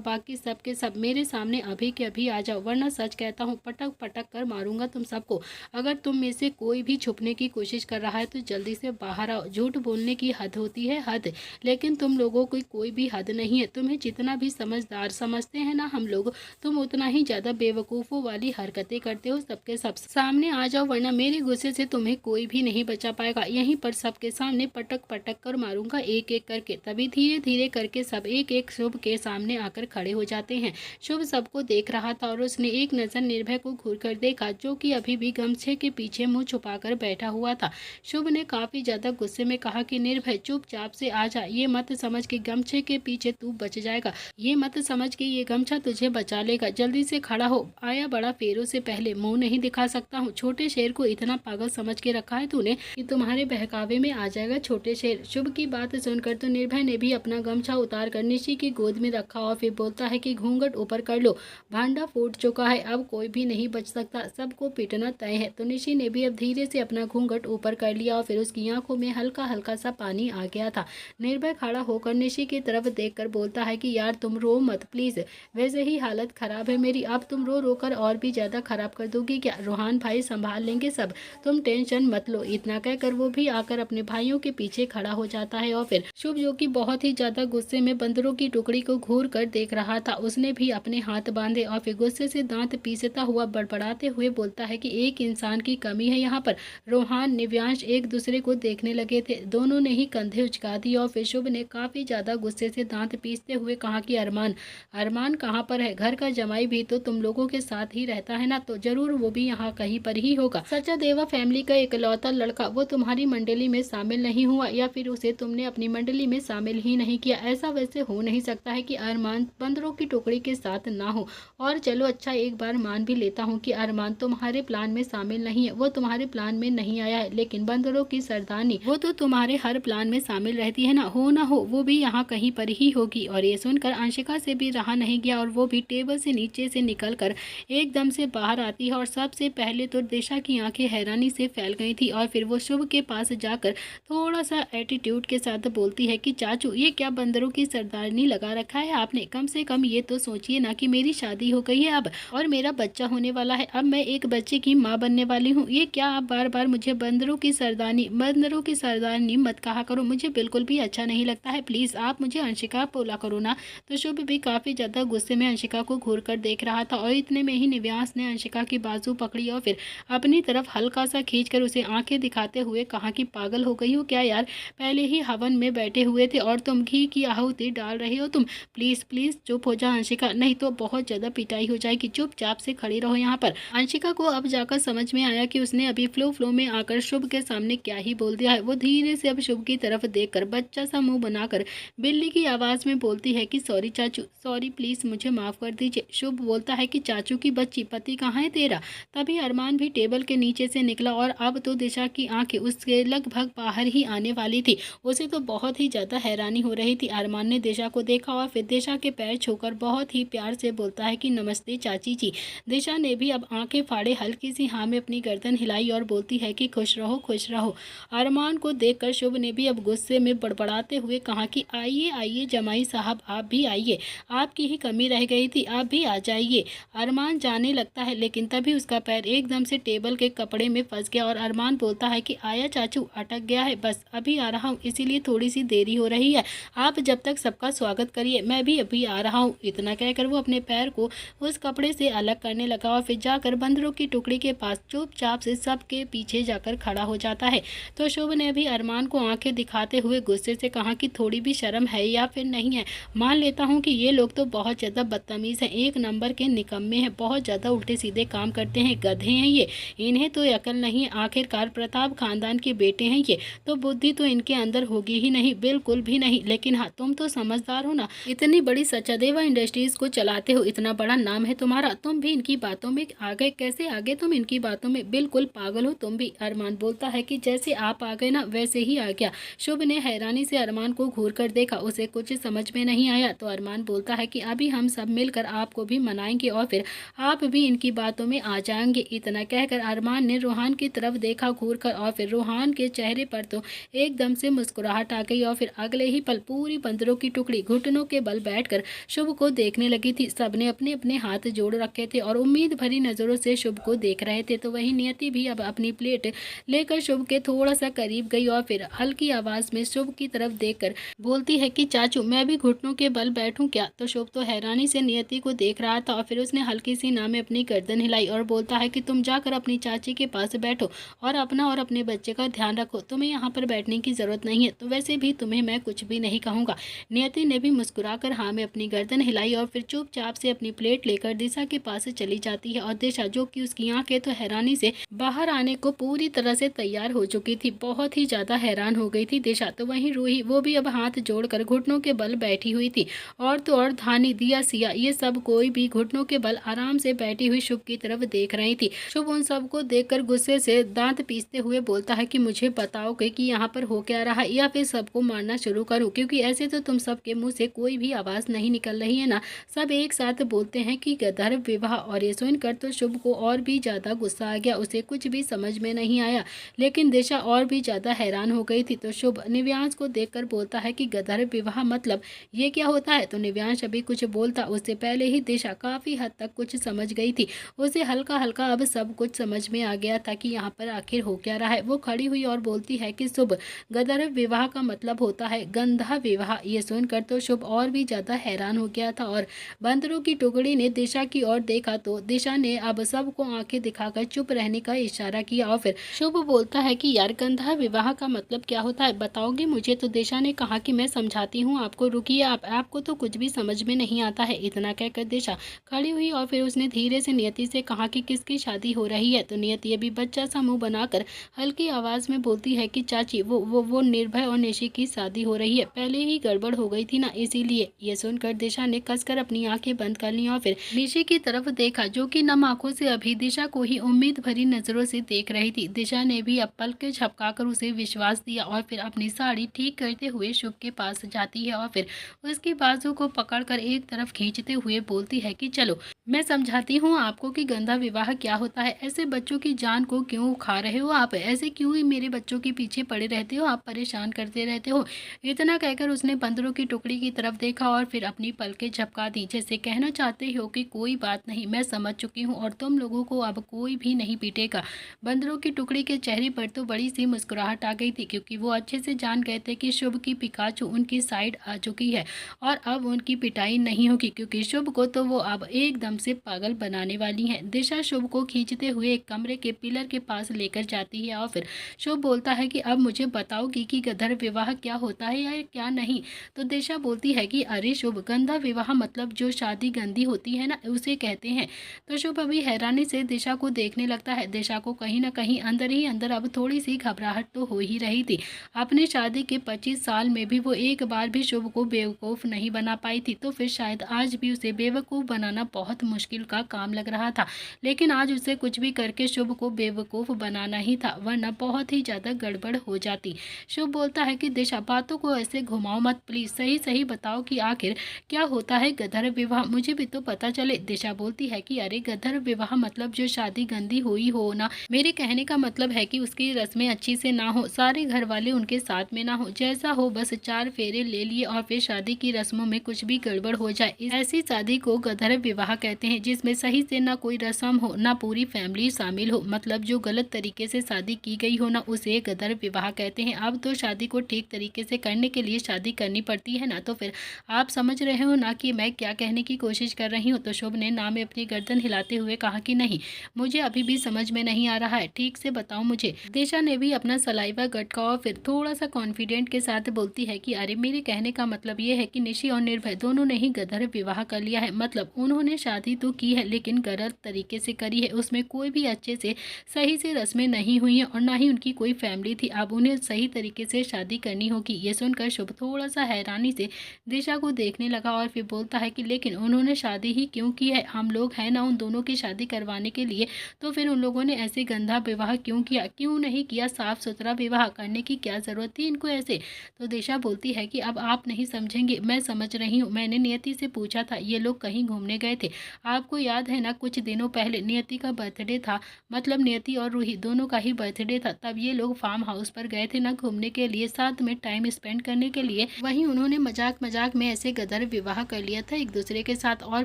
बाकी सब के सब मेरे सामने अभी के अभी आ जाओ, वरना सच कहता हूँ पटक पटक कर मारूंगा तुम सबको। अगर तुम में से कोई भी छुपने की कोशिश कर रहा है तो जल्दी से बाहर आओ। झूठ बोलने की हद होती है हद, लेकिन तुम लोगों की कोई भी हद नहीं है। तुम्हें जितना भी समझदार समझते हैं ना हम लोग, तुम उतना ही ज्यादा बेवकूफ़ों वाली हरकतें करते हो। सबके सब सामने आ जाओ वरना मेरे गुस्से से तुम्हें कोई भी नहीं बचा पाएगा। यहीं पर सबके सामने पटक पटक कर मारूंगा एक एक करके। तभी धीरे धीरे करके सब एक एक शुभ के सामने आकर खड़े हो जाते हैं। शुभ सबको देख रहा था और उसने एक नज़र निर्भय को घूर कर देखा जो कि अभी भी गमछे के पीछे मुंह छुपाकर बैठा हुआ था। शुभ ने काफी ज्यादा गुस्से में कहा कि निर्भय चुपचाप से आ जा, ये मत समझ के गमछे के पीछे तू बच जाएगा, ये मत समझ के ये गमछा तुझे बचा लेगा। जल्दी से खड़ा हो, आया बड़ा फेरों से पहले मुंह नहीं दिखा सकता हूँ। छोटे शेर को इतना पागल समझ के रखा है तूने कि तुम्हारे बहकावे में आ जाएगा छोटे शेर। शुभ की बात सुनकर तो निर्भय ने भी अपना गमछा उतार कर निशी की गोद में रखा और फिर बोलता है कि घूंघट ऊपर कर लो, भांडा फूट चुका है, अब कोई भी नहीं बच सकता, सबको पीटना तय है। तो निशी ने भी अब धीरे से अपना घूंघट ऊपर कर लिया और फिर उसकी आंखों में हल्का हल्का सा पानी आ गया था। निर्भय खड़ा होकर निशी की तरफ देखकर बोलता है कि यार तुम रो मत प्लीज, वैसे ही हालत खराब है मेरी, अब तुम रो रो कर और भी ज्यादा खराब कर दोगी क्या? रोहान भाई संभाल लेंगे सब, तुम टेंशन मत लो। इतना कहकर वो भी आकर अपने भाइयों के पीछे खड़ा हो जाता है और फिर शुभ जो कि बहुत ही ज्यादा गुस्से में बंदरों की टुकड़ी को घूर कर देख रहा था, उसने भी अपने हाथ बांधे और फिर गुस्से से दांत पीसता हुआ बड़बड़ाते हुए बोलता है कि एक इंसान की कमी है यहाँ पर। रोहान निव्यांश एक दूसरे को देखने लगे थे, दोनों ने ही कंधे उचका दिए और फिर शुभ ने काफी ज्यादा गुस्से से दांत पीसते हुए कहा कि अरमान कहाँ पर है? घर का जमाई भी तो तुम लोगों के साथ ही रहता है ना, तो जरूर वो भी यहाँ कहीं पर ही होगा। सचा देवा फैमिली का इकलौता लड़का वो तुम्हारी मंडली में शामिल नहीं हुआ या फिर उसे तुमने अपनी मंडली में शामिल ही नहीं किया? ऐसा वैसे हो नहीं सकता है कि अरमान बंदरों की टुकड़ी के साथ ना हो। और चलो अच्छा एक बार मान भी लेता हूँ कि अरमान तुम्हारे प्लान में शामिल नहीं है, वो तुम्हारे प्लान में नहीं आया है, लेकिन बंदरों की सरदारनी वो तो तुम्हारे हर प्लान में शामिल रहती है ना, हो ना हो वो भी यहाँ कहीं पर ही होगी। और ये सुनकर अंशिका से भी रहा नहीं गया और वो भी टेबल से नीचे से निकल कर एकदम से बाहर आती है और सबसे पहले तो दिशा की आंखें हैरानी से फैल गई थी और फिर वो शुभ के पास जाकर थोड़ा सा एटीट्यूड के साथ बोलती है कि चाचू ये क्या बंदरों की सरदारनी लगा रखा है आपने? कम से कम ये तो सोचिए ना कि मेरी शादी हो गई है अब और मेरा बच्चा होने वाला है, अब मैं एक बच्चे की माँ बनने वाली हूँ। ये क्या आप बार बार मुझे बंदरों की सरदारनी मत कहा करो, मुझे बिल्कुल भी अच्छा नहीं लगता है, प्लीज आप मुझे अंशिका बोला करो ना। तो शुभ भी काफी ज्यादा गुस्से में अंशिका को घूर कर देख रहा था और इतने में ही निव्यांश ने अंशिका की बाजू पकड़ी और फिर अपनी तरफ हल्का सा खींचकर उसे आंखें दिखाते हुए कहा कि पागल हो गई हो क्या यार, पहले ही हवन में बैठे हुए थे और तुम घी की आहुति डाल रहे हो तुम। प्लीज प्लीज चुप हो जा अंशिका, नहीं तो बहुत ज्यादा पिटाई हो जाएगी, चुपचाप से खड़ी रहो यहाँ पर। अंशिका को अब जाकर समझ में आया कि उसने अभी फ्लो में आकर शुभ के सामने क्या ही बोल दिया है। वो धीरे से अब शुभ की तरफ देखकर बच्चा सा मुंह बनाकर बिल्ली की आवाज में बोलती है कि सॉरी चाचू, सॉरी प्लीज मुझे माफ कर दीजिए। शुभ बोलता है कि चाचू की बच्ची, पति कहाँ है तेरा? तभी अरमान भी टेबल के नीचे से निकला और अब तो दिशा की आंखें उसके लगभग बाहर ही आने वाली थी। उसे तो बहुत ही ज्यादा हैरानी हो रही थी। अरमान ने दिशा को देखा और फिर दिशा के पैर छूकर बहुत ही प्यार से बोलता है कि नमस्ते चाची जी। दिशा ने भी अब आंखें फाड़े हल्की सी हाँ में अपनी गर्दन हिलाई और बोलती है कि खुश रहो खुश रहो। अरमान को देखकर शुभ ने भी अब गुस्से में बड़बड़ाते हुए कहा कि आइए आइए जमाई साहब, आप भी आइए, आपकी ही कमी रह गई थी, आप भी आ जाइए। अरमान जाने लगता है लेकिन तभी उसका पैर एकदम से टेबल के कपड़े में फंस गया और अरमान बोलता है कि आया चाचू, अटक गया है, बस अभी आ रहा हूँ, इसीलिए थोड़ी सी देरी हो रही है, आप जब तक सबका स्वागत करिए, मैं भी अभी आ रहा हूँ। इतना कहकर वो अपने पैर को उस कपड़े से अलग करने लगा और फिर जाकर बंदरों की टुकड़ी के पास चुपचाप से सबके पीछे जाकर खड़ा हो जाता है। तो शुभ ने भी अरमान को आंखें दिखाते हुए गुस्से से कहा कि थोड़ी भी शर्म है या फिर नहीं है? मान लेता हूँ कि ये लोग तो बहुत ज़्यादा बदतमीज़ हैं, एक नंबर के निकम्मे हैं, बहुत ज़्यादा उल्टे सीधे काम करते हैं, गधे हैं ये, इन्हें तो अकल नहीं है। आखिरकार प्रताप खानदान की बेटी बेटे हैं ये, तो बुद्धि तो इनके अंदर होगी ही नहीं, बिल्कुल भी नहीं। लेकिन हाँ, तुम तो समझदार हो ना, इतनी बड़ी सचादेवा इंडस्ट्रीज को चलाते हो, इतना बड़ा नाम है तुम्हारा, तुम भी इनकी बातों में आ गए। कैसे आ गए तुम इनकी बातों में? बिल्कुल पागल हो तुम भी। अरमान बोलता है कि जैसे आप आ गए ना वैसे ही आ गया। शुभ ने हैरानी से अरमान को घूर कर देखा, उसे कुछ समझ में नहीं आया। तो अरमान बोलता है कि अभी हम सब मिलकर आपको भी मनाएंगे और फिर आप भी इनकी बातों में आ जाएंगे। इतना कहकर अरमान ने रोहान की तरफ देखा घूर कर, और फिर रोहान के चेहरे पर तो एकदम से मुस्कुराहट आ गई। और फिर अगले ही पल पूरी बंदरों की टुकड़ी घुटनों के बल बैठकर शुभ को देखने लगी थी। सबने अपने अपने हाथ जोड़ रखे थे और उम्मीद भरी नजरों से शुभ को देख रहे थे। तो वही नियति भी अब अपनी प्लेट लेकर शुभ के थोड़ा सा करीब गई और फिर हल्की आवाज में शुभ की तरफ देखकर बोलती है कि चाचू मैं भी घुटनों के बल बैठूं क्या? तो शुभ तो हैरानी से नियति को देख रहा था और फिर उसने हल्की सी ना में अपनी गर्दन हिलाई और बोलता है कि तुम जाकर अपनी चाची के पास बैठो और अपना और अपने बच्चे का ध्यान रखो, तुम्हें यहाँ पर बैठने की जरूरत नहीं है। तो वैसे भी तुम्हें मैं कुछ भी नहीं कहूँगा। नियति ने भी मुस्कुराकर हाँ में अपनी गर्दन हिलाई और फिर चुपचाप से अपनी प्लेट लेकर दिशा के पास चली जाती है। और दिशा, जो कि उसकी आंखें तो हैरानी से बाहर आने को पूरी तरह से तैयार हो चुकी थी, बहुत ही ज्यादा हैरान हो गई थी दिशा। तो वहीं रूही, वो भी अब हाथ जोड़कर घुटनों के बल बैठी हुई थी। और तो और धानी, दिया, सिया, ये सब कोई भी घुटनों के बल आराम से बैठी हुई शुभ की तरफ देख रही थी। शुभ उन सबको देखकर गुस्से से दांत पीसते हुए बोलता है कि मुझे बताओ कि यहाँ पर हो क्या रहा है, या फिर सबको मारना शुरू करूँ, क्योंकि ऐसे तो तुम सबके मुंह से कोई भी आवाज नहीं निकल रही है ना। सब एक साथ बोलते हैं कि गंधर्व विवाह, और ये सुनकर तो शुभ को और भी ज्यादा गुस्सा आ गया। उसे कुछ भी समझ में नहीं आया, लेकिन दिशा और भी ज्यादा हैरान हो गई थी। तो शुभ निव्यांश को देखकर बोलता है कि गंधर्व विवाह मतलब ये क्या होता है? तो निव्यांश अभी कुछ बोलता उससे पहले ही दिशा काफी हद तक कुछ समझ गई थी। उसे हल्का हल्का अब सब कुछ समझ में आ गया था कि यहाँ पर आखिर हो क्या रहा है। वो खड़ी हुई और बोलती है कि शुभ, गंधर्व विवाह का मतलब होता है गंधा विवाह। ये सुनकर तो शुभ और भी ज्यादा हैरान हो गया था और बंदरों की टुकड़ी ने दिशा की ओर देखा तो दिशा ने अब सबको आंखें दिखाकर चुप रहने का इशारा किया। और फिर शुभ बोलता है कि यार, गंधा विवाह का मतलब क्या होता है, बताओगे मुझे? तो दिशा ने कहा कि मैं समझाती हूँ आपको, रुकिए आपको तो कुछ भी समझ में नहीं आता है। इतना कहकर दिशा खड़ी हुई और फिर उसने धीरे से नियति से कहा कि किसकी शादी हो रही है। तो नियति अभी बच्चा सा मुंह बनाकर हल्की आवाज में बोलती है कि चाची, वो निर्भय और निशी की शादी हो रही है। पहले ही गड़बड़ हो गई थी ना, इसीलिए। ये सुनकर दिशा ने कसकर अपनी आंखें बंद कर ली और फिर निशी की तरफ देखा, जो कि नम आंखों से अभी दिशा को ही उम्मीद भरी नजरों से देख रही थी। दिशा ने भी अब पलकें झपकाकर उसे विश्वास दिया और फिर अपनी साड़ी ठीक करते हुए शुभ के पास जाती है और फिर उसकी बाजू को पकड़कर एक तरफ खींचते हुए बोलती है कि चलो मैं समझाती हूँ आपको कि गंधा विवाह क्या होता है। ऐसे बच्चों की जान को क्यों खा रहे हो आप? ऐसे क्यों ही मेरे बच्चों के पीछे पड़े रहते हो आप? परेशान करते रहते हो। इतना कहकर उसने बंदरों की टुकड़ी की तरफ देखा और फिर अपनी पलकें झपका दी, जैसे कहना चाहते हो कि कोई बात नहीं, मैं समझ चुकी हूँ और तुम लोगों को अब कोई भी नहीं पीटेगा। बंदरों की टुकड़ी के चेहरे पर तो बड़ी सी मुस्कुराहट आ गई थी, क्योंकि वो अच्छे से जान गए थे कि शुभ की पिकाचू उनकी साइड आ चुकी है और अब उनकी पिटाई नहीं होगी, क्योंकि शुभ को तो वो अब एकदम से पागल बनाने वाली हैं। दिशा शुभ को खींचते हुए एक कमरे के पिलर के पास लेकर जाती है और फिर शुभ बोलता है कि अब मुझे बताओगी कि गंधर्व विवाह क्या होता है या क्या नहीं? तो दिशा बोलती है कि अरे शुभ, गंधर्व विवाह मतलब जो शादी गंदी होती है ना, उसे कहते हैं। तो शुभ अभी हैरानी से दिशा को देखने लगता है। दिशा को कहीं ना कहीं अंदर ही अंदर अब थोड़ी सी घबराहट तो हो ही रही थी। अपनी शादी के 25 साल में भी वो एक बार भी शुभ को बेवकूफ़ नहीं बना पाई थी, तो फिर शायद आज भी उसे बेवकूफ़ बनाना बहुत मुश्किल का काम लग रहा था। लेकिन आज उसे कुछ भी करके शुभ को बेवकूफ़ बनाना ही था, वरना बहुत ही ज़्यादा गड़बड़ हो जाती। शुभ बोलता है कि दिशा, बातों को ऐसे घुमाओ मत प्लीज़, सही सही बताओ कि आखिर क्या होता है गंधर्व विवाह, मुझे भी तो पता चले। दिशा बोलती है कि अरे, गंधर्व विवाह मतलब जो शादी गंदी हुई हो ना, मेरे कहने का मतलब है कि उसकी रस्में अच्छी से ना हो, सारे घर वाले उनके साथ में ना हो, जैसा हो बस 4 फेरे ले लिए और फिर शादी की रस्मों में कुछ भी गड़बड़ हो जाए, ऐसी शादी को गंधर्व विवाह कहते हैं, जिसमें सही से ना कोई रस्म हो ना पूरी फैमिली शामिल हो, मतलब जो गलत तरीके से शादी की गई हो ना, उसे गंधर्व विवाह कहते हैं। अब तो शादी को ठीक तरीके से करने के लिए शादी करनी पड़ती है ना, तो फिर आप समझ रहे हो ना कि मैं क्या कहने की कोशिश कर रही हूँ। तो शुभ ने ना में अपनी गर्दन हिलाते हुए कहा कि नहीं, मुझे अभी भी समझ में नहीं आ रहा है, ठीक से बताओ मुझे। दिशा ने भी अपना सलाइवा गटका और फिर थोड़ा सा कॉन्फिडेंट के साथ बोलती है कि अरे, मेरे कहने का मतलब ये है कि निशी और निर्भय दोनों ने ही गंधर्व विवाह कर लिया है, मतलब उन्होंने शादी शादी तो की है लेकिन गलत तरीके से करी है। उसमें कोई भी अच्छे से सही से रस्में नहीं हुई हैं और ना ही उनकी कोई फैमिली थी। अब उन्हें सही तरीके से शादी करनी होगी। ये सुनकर शुभ थोड़ा सा हैरानी से दिशा को देखने लगा और फिर बोलता है कि लेकिन उन्होंने शादी ही क्यों की है? हम लोग हैं ना उन दोनों की शादी करवाने के लिए, तो फिर उन लोगों ने ऐसे गंदा विवाह क्यों किया? क्यों नहीं किया साफ सुथरा विवाह? करने की क्या ज़रूरत थी इनको ऐसे? तो दिशा बोलती है कि अब आप नहीं समझेंगे, मैं समझ रही हूँ। मैंने नियति से पूछा था, ये लोग कहीं घूमने गए थे। आपको याद है ना, कुछ दिनों पहले नियति का बर्थडे था, मतलब नियति और रूही दोनों का ही बर्थडे था। तब ये लोग फार्म हाउस पर गए थे ना घूमने के लिए, साथ में टाइम स्पेंड करने के लिए। वहीं उन्होंने मजाक मजाक में ऐसे गदर विवाह कर लिया था एक दूसरे के साथ, और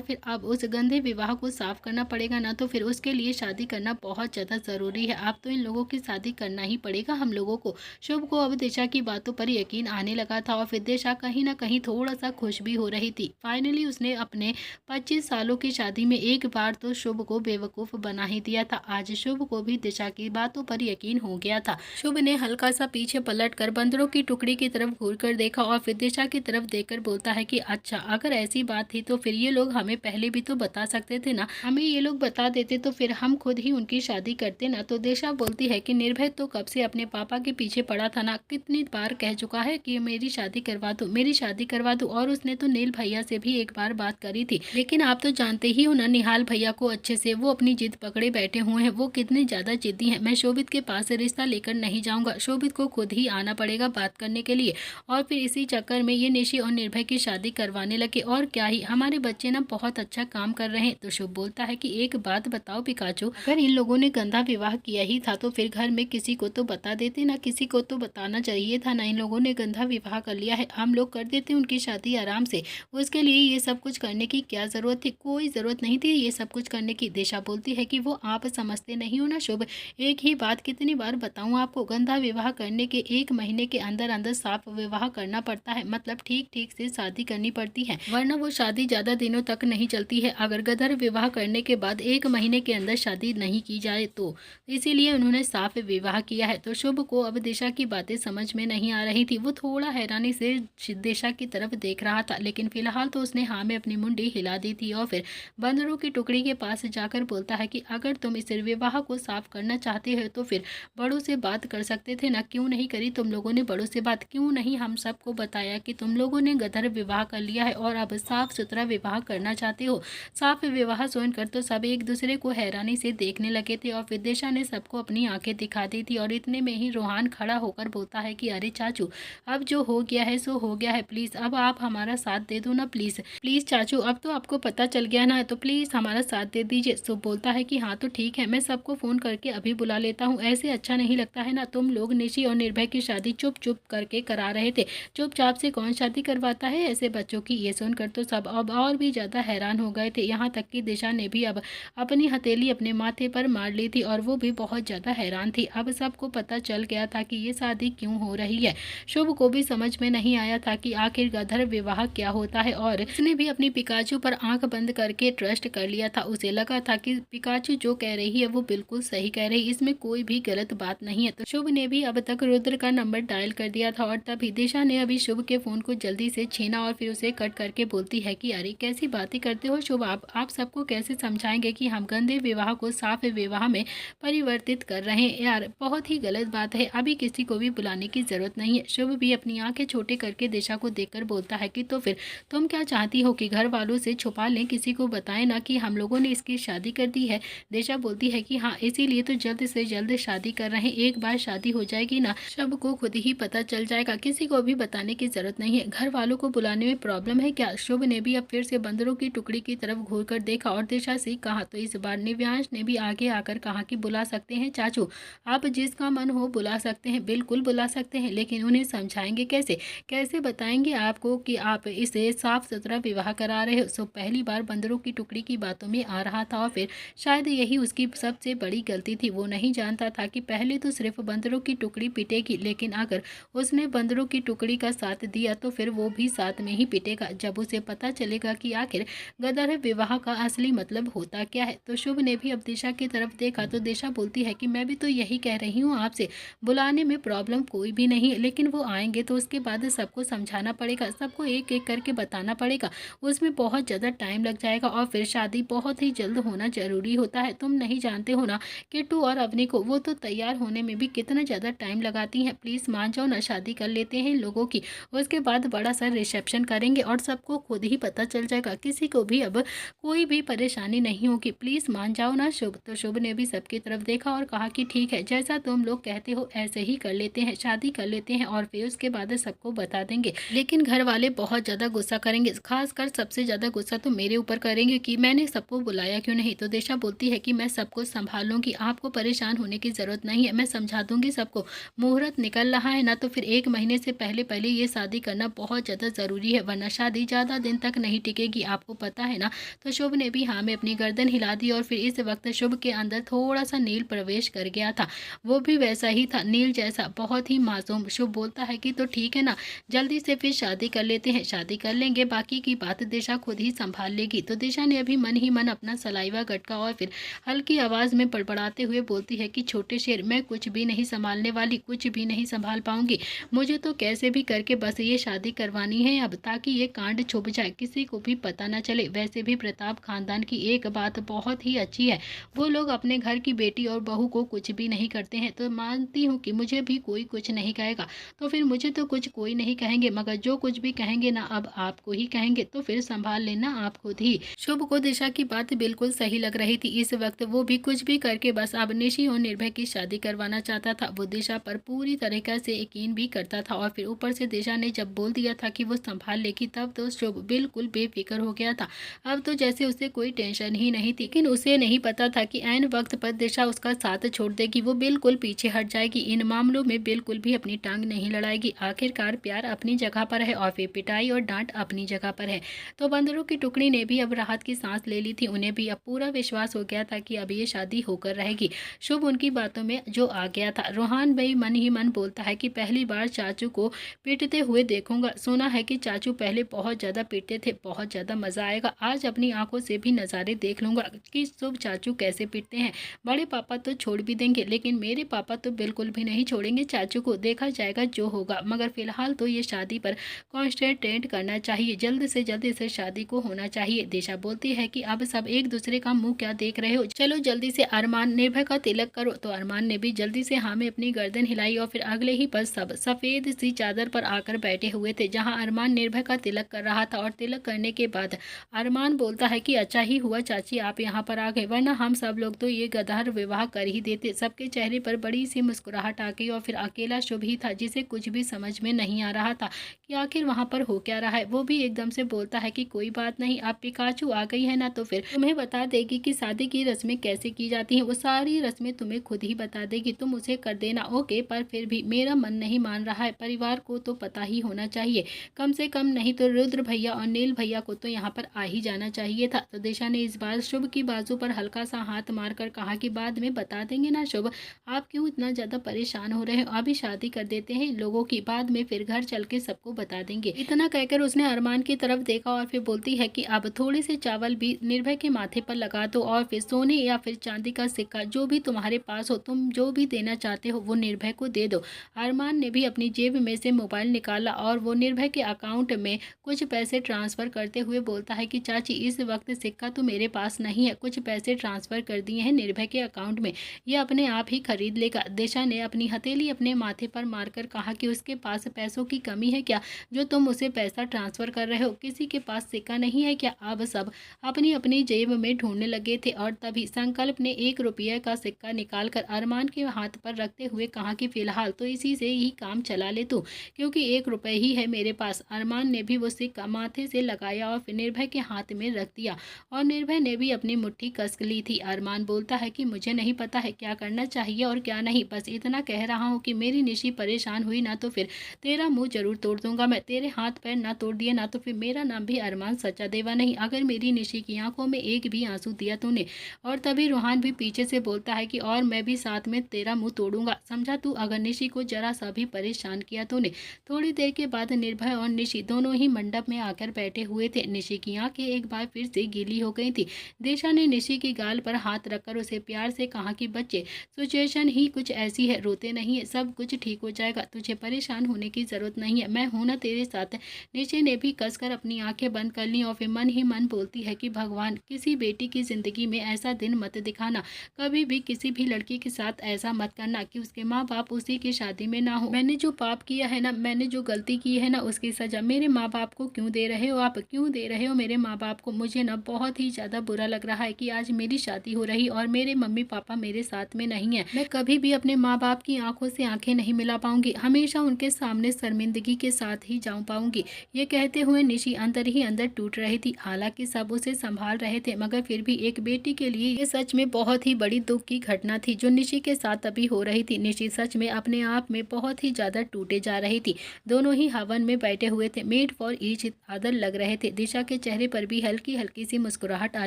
फिर अब उस गंदे विवाह को साफ करना पड़ेगा ना, तो फिर उसके लिए शादी करना बहुत ज़्यादा ज़रूरी है। अब तो इन लोगों की शादी करना ही पड़ेगा हम लोगों को। शुभ को अब दिशा की बातों पर यकीन आने लगा था और फिर दिशा कहीं ना कहीं थोड़ा सा खुश भी हो रही थी। फाइनली उसने अपने 25 सालों की शादी में एक बार तो शुभ को बेवकूफ़ बना ही दिया था। आज शुभ को भी दिशा की बातों पर यकीन हो गया था। शुभ ने हल्का सा पीछे पलट कर बंदरों की टुकड़ी की तरफ घूर कर देखा और फिर दिशा की तरफ देखकर बोलता है कि अच्छा, अगर ऐसी बात थी तो फिर ये लोग हमें पहले भी तो बता सकते थे ना। हमें ये लोग बता देते तो फिर हम खुद ही उनकी शादी करते ना। तो दिशा बोलती है कि निर्भय तो कब से अपने पापा के पीछे पड़ा था ना, कितनी बार कह चुका है कि मेरी शादी करवा दो, मेरी शादी करवा दो। और उसने तो नील भैया से भी एक बार बात करी थी, लेकिन आप तो जानते ही हो ना निहाल भैया को अच्छे से, वो अपनी जिद पकड़े बैठे हुए हैं, वो कितने ज्यादा जिद्दी हैं। मैं शोभित के पास रिश्ता लेकर नहीं जाऊंगा, शोभित को खुद ही आना पड़ेगा बात करने के लिए। और फिर इसी चक्कर में ये निशी और निर्भय की शादी करवाने लगे। और क्या ही, हमारे बच्चे ना बहुत अच्छा काम कर रहे हैं। तो शुभ बोलता है कि एक बात बताओ पिकाचू, अगर इन लोगों ने गंदा विवाह किया ही था तो फिर घर में किसी को तो बता देते ना, किसी को तो बताना चाहिए था ना। इन लोगों ने गंदा विवाह कर लिया है, हम लोग कर देते उनकी शादी आराम से। उसके लिए ये सब कुछ करने की क्या जरूरत थी? कोई जरूरत नहीं थी ये सब कुछ करने की। दिशा बोलती है कि वो आप समझते नहीं हो ना शुभ, एक ही बात कितनी बार बताऊं आपको, गंदा विवाह करने के 1 महीने के अंदर अंदर साफ विवाह करना पड़ता है, मतलब ठीक ठीक से शादी करनी पड़ती है, वरना वो शादी ज्यादा दिनों तक नहीं चलती है। अगर गदर विवाह करने के बाद 1 महीने के अंदर शादी नहीं की जाए तो इसीलिए उन्होंने साफ विवाह किया है। तो शुभ को अब दिशा की बातें समझ में नहीं आ रही थी। वो थोड़ा हैरानी से दिशा की तरफ देख रहा था, लेकिन फिलहाल तो उसने हाँ में अपनी मुंडी हिला दी थी और फिर बंदरों की टुकड़ी के पास जाकर बोलता है कि अगर तुम इस विवाह को साफ करना चाहते हो तो फिर बड़ों से बात कर सकते थे ना, क्यों नहीं करी तुम लोगों ने बड़ों से बात? क्यों नहीं हम सबको बताया कि तुम लोगों ने गदर विवाह कर लिया है और अब साफ सुथरा विवाह करना चाहते हो? साफ विवाह सुनकर तो सब एक दूसरे को हैरानी से देखने लगे थे और फिर दिशा ने सबको अपनी आंखें दिखा दी थी। और इतने में ही रोहान खड़ा होकर बोलता है कि अरे चाचू, अब जो हो गया है सो हो गया है, प्लीज अब आप हमारा साथ दे दो ना, प्लीज प्लीज चाचू, अब तो आपको पता चल गया ना, तो प्लीज हमारा साथ दे दीजिए। सो बोलता है कि हाँ तो ठीक है, मैं सबको फोन करके अभी बुला लेता हूँ। ऐसे अच्छा नहीं लगता है ना, तुम लोग निशी और निर्भय की शादी चुप चुप करके करा रहे थे, चुपचाप से कौन शादी करवाता है ऐसे बच्चों की? ये सुनकर तो सब अब और भी ज्यादा हैरान हो गए थे। यहाँ तक कि दिशा ने भी अब अपनी हथेली अपने माथे पर मार ली थी और वो भी बहुत ज्यादा हैरान थी। अब सबको पता चल गया था कि ये शादी क्यों हो रही है। शुभ को भी समझ में नहीं आया था कि आखिर गदर विवाह क्या होता है और उसने भी अपनी पिकाचू पर आंख बंद करके ट्रस्ट कर लिया था। उसे लगा था कि पिकाचू जो कह रही है वो बिल्कुल सही कह रही, इसमें कोई भी गलत बात नहीं है। तो शुभ ने भी अब तक रुद्र का नंबर डायल कर दिया था और तभी दिशा ने अभी शुभ के फोन को जल्दी से छीना और फिर उसे कट करके बोलती है कि अरे कैसी बातें करते हो शुभ, आप सबको कैसे समझाएंगे कि हम गंदे विवाह को साफ विवाह में परिवर्तित कर रहे हैं? यार बहुत ही गलत बात है, अभी किसी को भी बुलाने की जरूरत नहीं है। शुभ भी अपनी आंखें छोटे करके दिशा को देखकर बोलता है कि तो फिर तुम क्या चाहती हो कि घर वालों से छुपा लें, किसी को बताएं ना कि हम लोगों ने इसकी शादी कर दी है? दिशा बोलती है कि हाँ इसीलिए तो जल्द से जल्द शादी कर रहे हैं, एक बार शादी हो जाएगी ना सब को खुद ही पता चल जाएगा, किसी को भी बताने की जरूरत नहीं है। घर वालों को बुलाने में प्रॉब्लम है क्या? शुभ ने भी अब फिर से बंदरों की टुकड़ी की तरफ घूर कर देखा और दिशा से कहा। तो इस बार निव्यांश ने भी आगे आकर कहा कि बुला सकते हैं चाचू, आप जिसका मन हो बुला सकते हैं, बिल्कुल बुला सकते हैं, लेकिन उन्हें समझाएंगे कैसे, कैसे बताएंगे आपको कि आप इसे साफ सुथरा विवाह करा रहे हो? सो पहली बार बंदरों की टुकड़ी की बातों में आ रहा था और फिर शायद यही उसकी सबसे बड़ी गलती थी। वो नहीं जानता था कि पहले तो सिर्फ बंदरों की टुकड़ी पिटेगी, लेकिन अगर उसने बंदरों की टुकड़ी का साथ दिया तो फिर वो भी साथ में ही पिटेगा जब उसे पता चलेगा कि आखिर गदर विवाह का असली मतलब होता क्या है। तो शुभ ने भी अब दिशा की तरफ देखा तो दिशा बोलती है कि मैं भी तो यही कह रही हूँ आपसे, बुलाने में प्रॉब्लम कोई भी नहीं है, लेकिन वो आएंगे तो उसके बाद सबको समझाना पड़ेगा, सबको एक एक करके बताना पड़ेगा, उसमें बहुत ज़्यादा टाइम लग जाएगा जाएगा और फिर शादी बहुत ही जल्द होना ज़रूरी होता है। तुम नहीं जानते हो ना किट्टू और अवनी को, वो तो तैयार होने में भी कितना ज़्यादा टाइम लगाती हैं। प्लीज़ मान जाओ ना, शादी कर लेते हैं इन लोगों की, उसके बाद बड़ा सा रिसेप्शन करेंगे और सबको खुद ही पता चल जाएगा, किसी को भी अब कोई भी परेशानी नहीं होगी। प्लीज़ मान जाओ ना शुभ। तो शुभ ने भी सबकी तरफ देखा और कहा कि ठीक है, जैसा तुम लोग कहते हो ऐसे ही कर लेते हैं, शादी कर लेते हैं और फिर उसके बाद सबको बता देंगे। लेकिन घर वाले बहुत ज़्यादा गुस्सा करेंगे, खासकर सबसे ज़्यादा गुस्सा तो मेरे ऊपर करेंगे कि मैंने सबको बुलाया क्यों नहीं। तो दिशा बोलती है कि मैं सबको संभाल लूँगी, आपको परेशान होने की ज़रूरत नहीं है, मैं समझा दूँगी सबको। मुहूर्त निकल रहा है ना, तो फिर 1 महीने से पहले पहले ये शादी करना बहुत ज़्यादा ज़रूरी है, वरना शादी ज़्यादा दिन तक नहीं टिकेगी, आपको पता है ना। तो शुभ ने भी हाँ में अपनी गर्दन हिला दी और फिर इस वक्त शुभ के अंदर थोड़ा सा नील प्रवेश कर गया था, वो भी वैसा ही था, नील जैसा, बहुत ही मासूम। शुभ बोलता है कि तो ठीक है ना, जल्दी से फिर शादी कर लेते हैं, शादी कर लेंगे, बाकी की बात दिशा खुद ही संभाल लेगी। तो दिशा ने अभी मन ही मन अपना सलाइवा गटका और फिर हल्की आवाज़ में बड़बड़ाते हुए बोलती है कि छोटे शेर, मैं कुछ भी नहीं संभालने वाली, कुछ भी नहीं संभाल पाऊंगी, मुझे तो कैसे भी करके बस ये शादी करवानी है अब, ताकि ये कांड छुप जाए, किसी को भी पता न चले। वैसे भी प्रताप खानदान की एक बात बहुत ही अच्छी है, वो लोग अपने घर की बेटी और बहू को कुछ भी नहीं करते हैं। तो मानती हूँ कि मुझे भी कोई कुछ नहीं कहेगा, तो फिर मुझे तो कुछ कोई नहीं कहेंगे, मगर जो कुछ भी कहेंगे ना अब आपको ही कहेंगे, तो फिर संभाल लेना आप खुद ही। शुभ को दिशा की बात बिल्कुल सही लग रही थी, इस वक्त वो भी कुछ भी करके बस अब निशी और निर्भय की शादी करवाना चाहता था। वो दिशा पर पूरी तरीके से यकीन भी करता था और फिर ऊपर से दिशा ने जब बोल दिया था कि वो संभाल लेगी, तब तो शुभ बिल्कुल बेफिक्र हो गया था। अब तो जैसे उसे कोई टेंशन ही नहीं थी, लेकिन उसे नहीं पता था कि ऐन वक्त पर दिशा उसका साथ छोड़ देगी, वो बिल्कुल पीछे हट जाएगी, इन मामलों में बिल्कुल भी अपनी टांग नहीं लड़ाएगी। आखिरकार प्यार अपनी जगह पर है और फिर पिटाई और डांट अपनी जगह पर है। तो बंदरों की टुकड़ी ने भी अब राहत की सांस ले ली थी, उन्हें भी अब पूरा विश्वास हो गया था कि अब ये शादी होकर रहेगी। शुभ उनकी बातों में जो आ गया था। रोहान भाई मन ही मन बोलता है कि पहली बार चाचू को पीटते हुए देखूंगा, सुना है कि चाचू पहले बहुत ज़्यादा पीटते थे, बहुत ज़्यादा मज़ा आएगा, आज अपनी आंखों से भी नज़ारे देख लूँगा कि शुभ चाचू कैसे पीटते हैं। बड़े पापा तो छोड़ भी देंगे, लेकिन मेरे पापा तो बिल्कुल भी नहीं छोड़ेंगे चाचू को, देखा जाएगा जो होगा, मगर फिलहाल तो ये शादी पर कॉन्सेंट्रेट करना चाहिए, जल्द से जल्द इस शादी को होना चाहिए। दिशा बोलती है कि अब सब एक दूसरे का मुंह क्या देख रहे हो, चलो जल्दी से अरमान निर्भय का तिलक करो। तो अरमान ने भी जल्दी से हाँ में अपनी गर्दन हिलाई और फिर अगले ही पल सब सफ़ेद सी चादर पर आकर बैठे हुए थे, जहाँ अरमान निर्भय का तिलक कर रहा था। और तिलक करने के बाद अरमान बोलता है कि अच्छा ही हुआ चाची आप यहाँ पर आ गए, वरना हम सब लोग तो ये गधार विवाह कर ही देते। सबके चेहरे पर बड़ी सी मुस्कुराहट आ गई और फिर अकेला शुभ ही था जिसे कुछ भी समझ में नहीं आ रहा था कि आखिर वहाँ पर हो क्या रहा है। वो भी एकदम से बोलता है कि कोई बात नहीं, आप पिकाचू आ गई है ना, तो फिर तुम्हें बता देगी कि शादी की रस्में कैसे की जाती हैं, वो सारी रस्में तुम्हें खुद ही बता देगी, तुम उसे कर देना ओके। पर फिर भी मेरा मन नहीं मान रहा है, परिवार को तो पता ही होना चाहिए, कम से कम नहीं तो रुद्र भैया और नील भैया को तो यहाँ पर आ ही जाना चाहिए था। तो दिशा ने इस बार शुभ की बाजू पर हल्का सा हाथ मारकर कहा कि बाद में बता देंगे ना शुभ, आप क्यों इतना ज़्यादा परेशान हो रहे हो, अभी शादी कर देते हैं इन लोगों की, बाद में फिर घर चल के सबको बता देंगे। इतना कहकर उसने अरमान की तरफ देखा और फिर बोलती है कि अब थोड़े से चावल भी निर्भय के माथे पर लगा दो और फिर सोने या फिर चांदी का सिक्का जो भी तुम्हारे पास हो, तुम जो भी देना चाहते हो वो निर्भय को दे दो। अरमान ने भी अपनी जेब में से मोबाइल निकाला और वो निर्भय के अकाउंट में कुछ पैसे ट्रांसफ़र करते हुए बोलता है कि चाची इस वक्त सिक्का तो मेरे पास नहीं है, कुछ पैसे ट्रांसफ़र कर दिए हैं निर्भय के अकाउंट में, ये अपने आप ही खरीद लेगा। दिशा ने अपनी हथेली अपने माथे पर मारकर कहा कि उसके पास पैसों की कमी है क्या, जो तुम उसे पैसा ट्रांसफ़र कर रहे हो, किसी के पास सिक्का नहीं है क्या। अब सब अपनी अपनी जेब में ढूंढने लगे थे और तभी संकल्प ने 1 रुपये का सिक्का निकालकर अरमान के हाथ पर रखते हुए कहा कि फिलहाल तो इसी से ही काम चला ले तू, क्योंकि 1 रुपये ही है मेरे पास। अरमान ने भी वो सिक्का माथे से लगाया और फिर निर्भय के हाथ में रख दिया और निर्भय ने भी अपनी मुट्ठी कस ली थी। अरमान बोलता है कि मुझे नहीं पता है क्या करना चाहिए और क्या नहीं, बस इतना कह रहा हूँ कि मेरी निशी परेशान हुई ना तो फिर तेरा मुंह जरूर तोड़ दूंगा मैं, तेरे हाथ पैर ना तोड़ दिए ना तो फिर मेरा नाम भी अरमान सच्चा देवा नहीं, अगर मेरी निशी की आंखों में एक भी आंसू दिया तूने। और तभी रोहान भी पीछे से बोलता है कि और मैं भी साथ में तेरा मुंह तोड़ूंगा, समझा तू, अगर निशी को जरा सा भी परेशान किया तूने। थोड़ी देर के बाद निर्भय और निशी दोनों ही मंडप में आकर बैठे हुए थे। निशी की आंखें एक बार फिर से गीली हो गई थी। दिशा ने निशी की गाल पर हाथ रखकर उसे प्यार से कहा कि बच्चे सिचुएशन ही कुछ ऐसी है, रोते नहीं है, सब कुछ ठीक हो जाएगा, तुझे परेशान होने की जरूरत नहीं है, मैं हूं ना तेरे साथ। निशी ने भी कसकर अपनी आंखें बंद कर ली और फिर मन ही मन बोलती है कि भगवान किसी बेटी की ज़िंदगी में ऐसा दिन मत दिखाना, कभी भी किसी भी लड़की के साथ ऐसा मत करना कि उसके माँ बाप उसी की शादी में ना हो। मैंने जो पाप किया है ना, मैंने जो गलती की है ना, उसकी सज़ा मेरे माँ बाप को क्यों दे रहे हो आप, क्यों दे रहे हो मेरे माँ बाप को। मुझे ना बहुत ही ज़्यादा बुरा लग रहा है कि आज मेरी शादी हो रही और मेरे मम्मी पापा मेरे साथ में नहीं है। मैं कभी भी अपने माँ बाप की आंखों से आंखें नहीं मिला पाऊंगी, हमेशा उनके सामने शर्मिंदगी के साथ ही जाऊं पाऊंगी। ये कहते हुए निशी अंदर ही अंदर टूट रही थी। हालांकि सब उसे संभाल रहे थे, मगर फिर भी एक बेटी के लिए ये सच में बहुत ही बड़ी दुख की घटना थी जो निशी के साथ अभी हो रही थी। निशी सच में अपने आप में बहुत ही ज्यादा टूटे जा रही थी। दोनों ही हवन में बैठे हुए थे, मेड फॉर ईच अदर लग रहे थे। दिशा के चेहरे पर भी हल्की हल्की सी मुस्कुराहट आ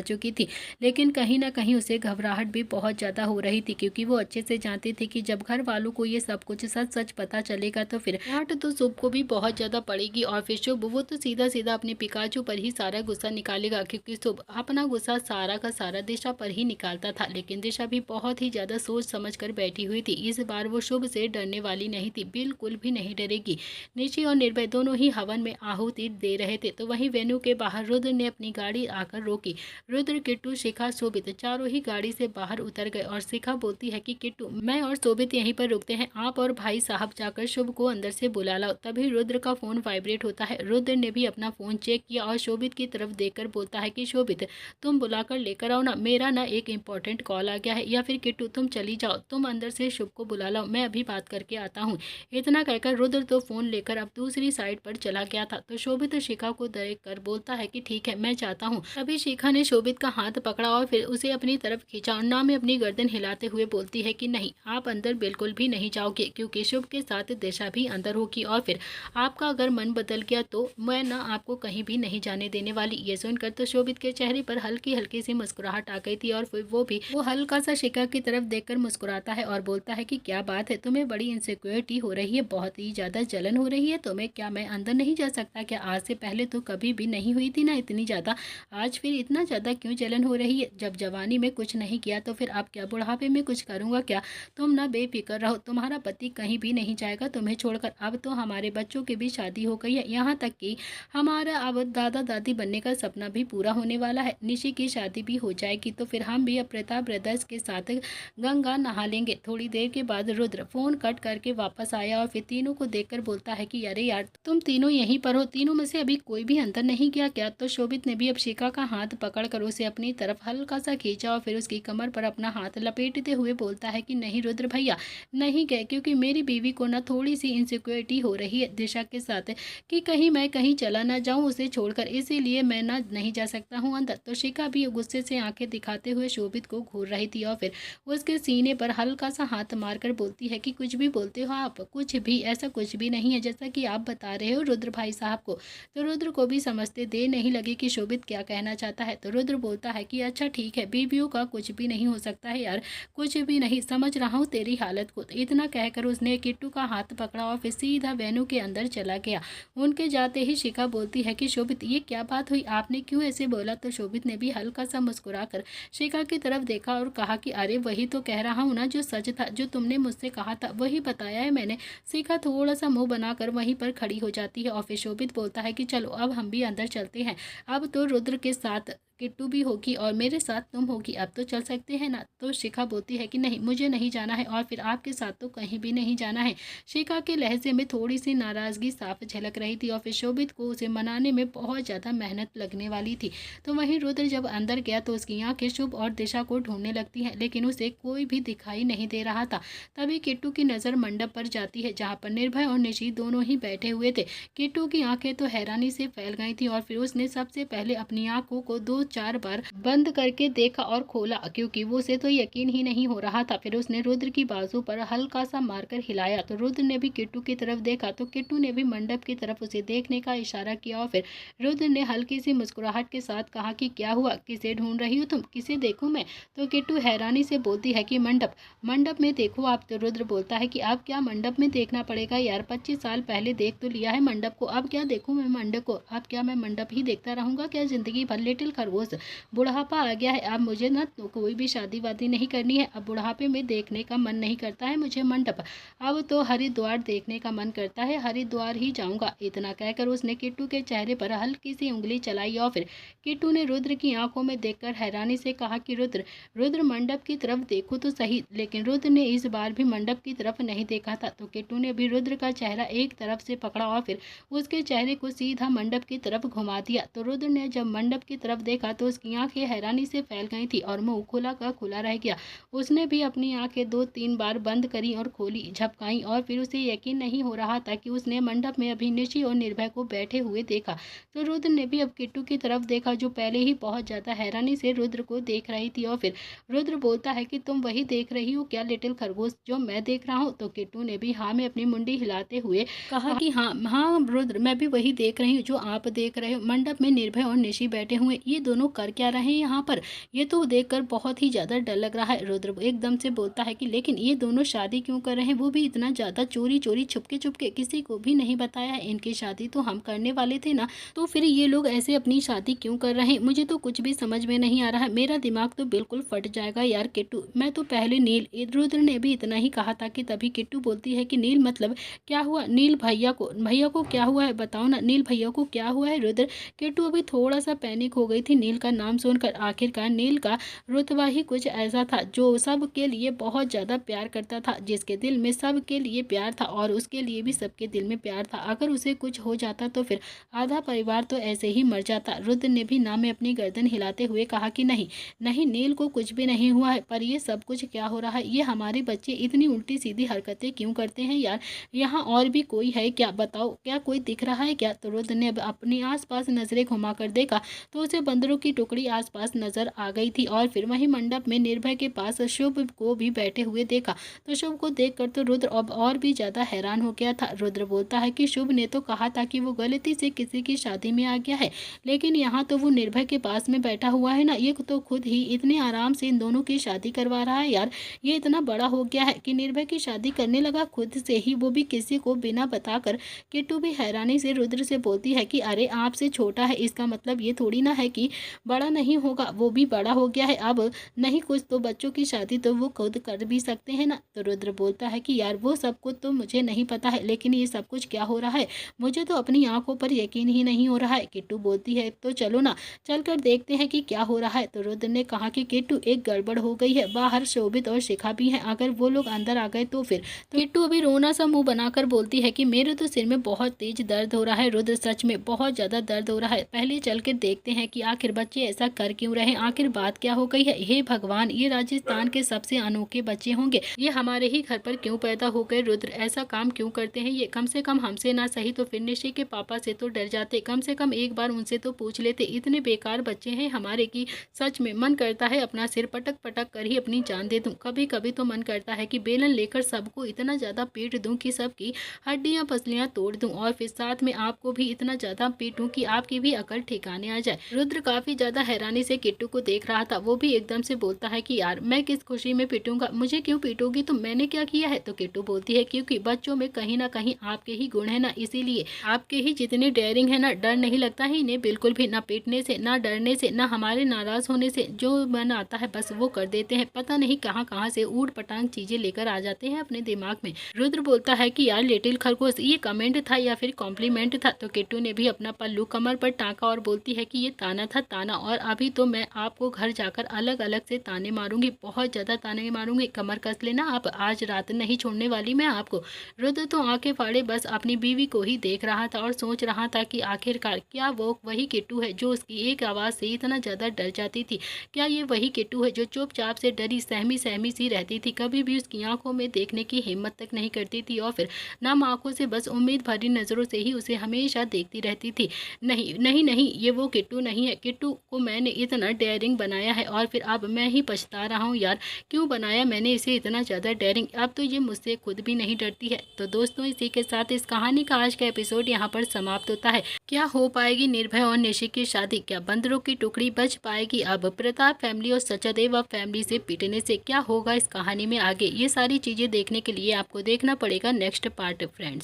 चुकी थी, लेकिन कहीं ना कहीं उसे घबराहट भी बहुत ज़्यादा हो रही थी, क्योंकि वो अच्छे से जानती थी कि जब घर वालों को ये सब कुछ सच सच पता चलेगा तो फिर डांट तो शुभ को भी बहुत ज़्यादा पड़ेगी। और फिर शुभ वो तो सीधा सीधा अपने पिकाचू पर ही सारा गुस्सा निकालेगा, क्योंकि शुभ अपना गुस्सा सारा का सारा दिशा पर ही निकालता था। लेकिन दिशा भी बहुत ही ज़्यादा सोच समझ कर बैठी हुई थी। इस बार वो शुभ से डरने वाली नहीं थी, बिल्कुल भी नहीं डरेगी। निशी और निर्भय दोनों ही हवन में आहुति दे रहे थे, तो वहीं वेन्यू के बाहर रुद्र ने अपनी गाड़ी आकर रोकी। रुद्र, किट्टू, शिखा, शोभित चारों ही गाड़ी से बाहर उतर गए और शिखा बोलती है कि किट्टू, मैं और शोभित यहीं पर रुकते हैं, आप और भाई साहब जाकर शुभ को अंदर से बुला लाओ। तभी रुद्र का फोन वाइब्रेट होता है। रुद्र ने भी अपना फोन चेक किया और शोभित की तरफ देखकर बोलता है कि शोभित, तुम बुलाकर लेकर आओ ना, मेरा ना एक इम्पोर्टेंट कॉल आ गया है। या फिर किट्टू, तुम चली जाओ, तुम अंदर से शुभ को बुला लाओ, मैं अभी बात करके आता हूँ। इतना कहकर रुद्र तो फोन लेकर अब दूसरी साइड पर चला गया था। तो शोभित शिखा को देख कर बोलता है कि ठीक है, मैं चाहता हूँ। तभी शिखा ने शोभित का हाथ पकड़ा और फिर उसे अपनी तरफ खींचा और ना में अपनी गर्दन हिलाते हुए बोलती है कि नहीं, आप अंदर बिल्कुल भी नहीं जाओगे, क्योंकि शुभ के साथ दिशा भी अंदर होगी और फिर आपका अगर मन बदल गया तो मैं ना आपको कहीं भी नहीं जाने देने वाली। ये सुनकर तो शोभित के चेहरे पर हल्की हल्की सी मुस्कुराहट आ गई थी और फिर वो हल्का सा शिखा की तरफ देखकर मुस्कुराता है और बोलता है कि क्या बात है, तुम्हें बड़ी इनसिक्योरिटी हो रही है, बहुत ही ज्यादा जलन हो रही है तुम्हें, क्या मैं अंदर नहीं जा सकता क्या? आज से पहले तो कभी भी नहीं हुई थी ना इतनी ज्यादा, आज फिर इतना ज्यादा क्यों जलन हो रही है? जब जवानी में कुछ नहीं किया तो फिर अब क्या बुढ़ापे में कुछ करूंगा क्या? तुम ना बेफिक्र रहो, तुम्हारा पति कहीं भी नहीं जाएगा तुम्हें छोड़कर। अब तो हमारे बच्चों की भी शादी हो गई है, यहाँ तक कि हमारा अब दादा दादी बनने का सपना भी पूरा होने वाला है। निशी की शादी भी हो जाएगी तो फिर हम भी अब प्रताप ब्रदर्स के साथ गंगा नहा लेंगे। थोड़ी देर के बाद रुद्र फोन कट करके वापस आया और फिर तीनों को देखकर बोलता है कि अरे यार, तुम तीनों यहीं पर हो, तीनों में से अभी कोई भी अंदर नहीं गया क्या? तो शोभित ने भी अब शिखा का हाथ पकड़कर उसे अपनी तरफ हल्का सा खींचा और फिर उसकी कमर पर अपना हाथ लपेटते हुए बोलता है कि नहीं रुद्र भैया, नहीं गए, क्योंकि मेरी बीवी को ना थोड़ी सी इनसिक्योरिटी हो रही है दिशा के साथ कि कहीं मैं कहीं चला ना जाऊं उसे छोड़कर, इसीलिए मैं ना नहीं जा सकता हूं अंदर। तो शिखा भी गुस्से से आंखें दिखाते हुए शोभित को घूर रही थी और फिर उसके सीने पर हल्का सा हाथ मारकर बोलती है कि कुछ भी बोलते हो आप, कुछ भी, ऐसा कुछ भी नहीं है जैसा कि आप बता रहे हो रुद्र भाई साहब को। तो रुद्र को भी समझते देर नहीं लगी कि शोभित क्या कहना चाहता है। तो रुद्र बोलता है कि अच्छा ठीक है, बीवियों का कुछ भी नहीं हो सकता है यार, कुछ भी नहीं, समझ रहा हूँ तेरी हालत को। इतना कहकर उसने किट्टू का हाथ पकड़ा और फिर सीधा वेन्यू के अंदर चला गया। उनके जाते ही शिखा बोलती है कि शोभित, ये क्या बात हुई, आपने क्यों ऐसे बोला? तो शोभित ने भी हल्का सा मुस्कुराकर शिखा की तरफ देखा और कहा कि अरे वही तो कह रहा हूँ ना, जो सच था, जो तुमने मुझसे कहा था वही बताया है मैंने। शिखा थोड़ा सा मुंह बनाकर वहीं पर खड़ी हो जाती है और फिर शोभित बोलता है कि चलो अब हम भी अंदर चलते हैं, अब तो रुद्र के साथ किट्टू भी होगी और मेरे साथ तुम होगी, अब तो चल सकते हैं ना? तो शिखा बोलती है कि नहीं, मुझे नहीं जाना है और फिर आपके साथ तो कहीं भी नहीं जाना है। शिखा के लहजे में थोड़ी सी नाराजगी साफ झलक रही थी और फिर शोभित को उसे मनाने में बहुत ज़्यादा मेहनत लगने वाली थी। तो वहीं रुद्र जब अंदर गया तो उसकी आंखें शुभ और दिशा को ढूंढने लगती हैं, लेकिन उसे कोई भी दिखाई नहीं दे रहा था। तभी किट्टू की नज़र मंडप पर जाती है जहाँ पर निर्भय और निशी दोनों ही बैठे हुए थे। किट्टू की आंखें तो हैरानी से फैल गई थी और फिर उसने सबसे पहले अपनी आंखों को 2-4 बार बंद करके देखा और खोला, क्योंकि वो उसे तो यकीन ही नहीं हो रहा था। फिर उसने रुद्र की बाजू पर हल्का सा मारकर हिलाया तो रुद्र ने भी किट्टू की तरफ देखा, तो किट्टू ने भी मंडप की तरफ उसे देखने का इशारा किया और फिर रुद्र ने हल्की सी मुस्कुराहट के साथ कहा कि क्या हुआ, किसे ढूंढ रही हो तुम, किसे देखूं मैं? तो किट्टू हैरानी से बोलती है कि मंडप में देखो आप। तो रुद्र बोलता है कि अब क्या मंडप में देखना पड़ेगा यार, 25 साल पहले देख तो लिया है मंडप को, अब क्या देखूं मैं मंडप को, अब क्या मैं मंडप ही देखता रहूंगा क्या जिंदगी भर? लिटिल खरगोश खरगोश, बुढ़ापा आ गया है, अब मुझे ना तो कोई भी शादी वादी नहीं करनी है, अब बुढ़ापे में देखने का मन नहीं करता है मुझे मंडप, अब तो हरिद्वार देखने का मन करता है, हरिद्वार ही जाऊंगा। इतना कहकर उसने किट्टू के चेहरे पर हल्की सी उंगली चलाई और फिर किट्टू ने रुद्र की आंखों में देखकर हैरानी से कहा कि रुद्र, रुद्र मंडप की तरफ देखो तो सही। लेकिन रुद्र ने इस बार भी मंडप की तरफ नहीं देखा था, तो किट्टू ने भी रुद्र का चेहरा एक तरफ से पकड़ा और फिर उसके चेहरे को सीधा मंडप की तरफ घुमा दिया। तो रुद्र ने जब मंडप की तरफ देखा तो उसकी आंखें हैरानी से फैल गई थी और मुंह खुला का खुला रह गया। उसने भी अपनी आंखें 2-3 बार बंद करी और खोली, झपकाई, और फिर उसे यकीन नहीं हो रहा था कि उसने मंडप में अभी निशी और निर्भय को बैठे हुए देखा। तो रुद्र ने भी अब किट्टू की तरफ देखा, जो पहले ही बहुत ज्यादा हैरानी से रुद्र को देख रही थी। और फिर रुद्र बोलता है कि तुम वही देख रही हो क्या लिटिल खरगोश जो मैं देख रहा हूँ? तो किट्टू ने भी हाँ में अपनी मुंडी हिलाते हुए कहा कि हाँ हाँ रुद्र, मैं भी वही देख रही हूँ जो आप देख रहे हो। मंडप में निर्भय और निशी बैठे हुए, ये दोनों कर क्या रहे हैं यहाँ पर? ये तो देखकर बहुत ही ज्यादा डर लग रहा है। रुद्र एकदम से बोलता है कि लेकिन ये दोनों शादी क्यों कर रहे हैं, वो भी इतना ज्यादा चोरी चोरी, छुपके छुपके, किसी को भी नहीं बताया है। इनकी शादी तो हम करने वाले थे ना, तो फिर ये लोग ऐसे अपनी शादी क्यों कर रहे हैं? मुझे तो कुछ भी समझ में नहीं आ रहा है, मेरा दिमाग तो बिल्कुल फट जाएगा यार किट्टू। मैं तो पहले नील, रुद्र ने भी इतना ही कहा था कि तभी किट्टू बोलती है कि नील मतलब क्या हुआ? नील भैया को क्या हुआ है बताओ ना, नील भैया को क्या हुआ है रुद्र? किट्टू अभी थोड़ा सा पैनिक हो गई थी नील का नाम सुनकर। आखिरकार नील का रुतबा ही कुछ ऐसा था जो सबके लिए बहुत ज्यादा प्यार करता था, जिसके दिल में सबके लिए प्यार था और उसके लिए भी सबके दिल में प्यार था। अगर उसे कुछ हो जाता तो फिर आधा परिवार तो ऐसे ही मर जाता। रुद्र ने भी ना में अपनी गर्दन हिलाते हुए कहा कि नहीं नहीं, नील को कुछ भी नहीं हुआ है, पर ये सब कुछ क्या हो रहा है? ये हमारे बच्चे इतनी उल्टी सीधी हरकतें क्यों करते हैं यार? यहाँ और भी कोई है क्या? बताओ, क्या कोई दिख रहा है क्या? तो रुद्र ने अपने आसपास नजरें घुमाकर देखा तो उसे बंदरों की टुकड़ी आसपास नजर आ गई थी। और फिर वही मंडप में निर्भय के पास शुभ को भी बैठे हुए देखा। तो शुभ को देखकर तो रुद्र अब और भी ज्यादा हैरान हो गया था। रुद्र बोलता है कि शुभ ने तो कहा था कि वो गलती से किसी की शादी में आ गया है, लेकिन यहाँ तो वो निर्भय के पास में बैठा हुआ है ना, ये तो खुद ही इतने आराम से इन दोनों की शादी करवा रहा है यार। ये इतना बड़ा हो गया है कि निर्भय की शादी करने लगा खुद से ही, वो भी किसी को बिना बताकर। किट्टू भी हैरानी से रुद्र से बोलती है कि अरे आपसे छोटा है, इसका मतलब ये थोड़ी ना है कि बड़ा नहीं होगा, वो भी बड़ा हो गया है। अब नहीं कुछ तो बच्चों की शादी तो वो खुद कर भी सकते हैं ना। तो रुद्र बोलता है कि यार वो सब कुछ तो मुझे नहीं पता है, लेकिन ये सब कुछ क्या हो रहा है मुझे तो अपनी आंखों पर यकीन ही नहीं हो रहा है। किट्टू बोलती है तो चलो ना चलकर देखते हैं कि क्या हो रहा है। तो रुद्र ने कहा कि किट्टू एक गड़बड़ हो गई है, बाहर शोभित और शिखा भी है, अगर वो लोग अंदर आ गए तो फिर। तो किट्टू अभी रोना सा मुंह बनाकर बोलती है कि मेरे तो सिर में बहुत तेज दर्द हो रहा है रुद्र, सच में बहुत ज्यादा दर्द हो रहा है। पहले चल कर देखते हैं कि आखिर बच्चे ऐसा कर क्यों रहे, आखिर बात क्या हो गई है। हे भगवान, ये राजस्थान के सबसे अनोखे बच्चे होंगे, ये हमारे ही घर पर क्यों पैदा हो गए? रुद्र ऐसा काम क्यों करते हैं ये? कम से कम हमसे ना सही तो फिर निशी के पापा से तो डर जाते, कम से कम एक बार उनसे तो पूछ लेते। इतने बेकार बच्चे हैं हमारे की सच में मन करता है अपना सिर पटक पटक कर ही अपनी जान दे दूं। कभी कभी तो मन करता है कि बेलन लेकर सबको इतना ज्यादा पीट दूं कि सबकी हड्डियां पसलियां तोड़ दूं, और फिर साथ में आपको भी इतना ज्यादा पीटूं कि आपकी भी अकल ठिकाने आ जाए। रुद्र काफी ज्यादा हैरानी से किट्टू को देख रहा था। वो भी एकदम से बोलता है कि यार मैं किस खुशी में पीटूंगा, मुझे क्यों पीटोगी? तो मैंने क्या किया है? तो किट्टू बोलती है क्योंकि बच्चों में कहीं ना कहीं आपके ही गुण है ना, इसीलिए आपके ही जितने डेयरिंग है ना, डर नहीं लगता है इन्हें बिल्कुल भी, ना पीटने से, ना डरने से, ना हमारे नाराज होने से। जो मन आता है बस वो कर देते हैं, पता नहीं कहाँ कहाँ से ऊट पटांग चीजें लेकर आ जाते हैं अपने दिमाग में। रुद्र बोलता है कि यार लिटिल खरगोश, ये कमेंट था या फिर कॉम्प्लीमेंट था? तो किट्टू ने भी अपना पल्लू कमर पर टाँका और बोलती है कि ये ताना था, ताना, और अभी तो मैं आपको घर जाकर अलग अलग से ताने मारूंगी, बहुत ज्यादा ताने मारूंगी, कमर कस लेना आप, आज रात नहीं छोड़ने वाली मैं आपको। रुद्र तो आंखें फाड़े बस अपनी बीवी को ही देख रहा था और सोच रहा था कि आखिरकार क्या वो वही किट्टू है जो उसकी एक आवाज से इतना ज्यादा डर जाती थी? क्या ये वही किट्टू है जो चुपचाप से डरी सहमी सहमी सी रहती थी, कभी भी उसकी आंखों में देखने की हिम्मत तक नहीं करती थी, और फिर नम आंखों से बस उम्मीद भरी नजरों से ही उसे हमेशा देखती रहती थी? नहीं नहीं नहीं, ये वो किट्टू नहीं है। किट्टू को मैंने इतना डेयरिंग बनाया है और फिर अब मैं ही पछता रहा हूँ यार, क्यों बनाया मैंने इसे इतना ज्यादा डेयरिंग, अब तो ये मुझसे खुद भी नहीं डरती है। तो दोस्तों इसी के साथ इस कहानी का आज का एपिसोड यहाँ पर समाप्त होता है। क्या हो पाएगी निर्भय और निशी की शादी? क्या बंदरों की टुकड़ी बच पाएगी अब प्रताप फैमिली और सचदेव फैमिली से पीटने से? क्या होगा इस कहानी में आगे, ये सारी चीजें देखने के लिए आपको देखना पड़ेगा नेक्स्ट पार्ट फ्रेंड्स।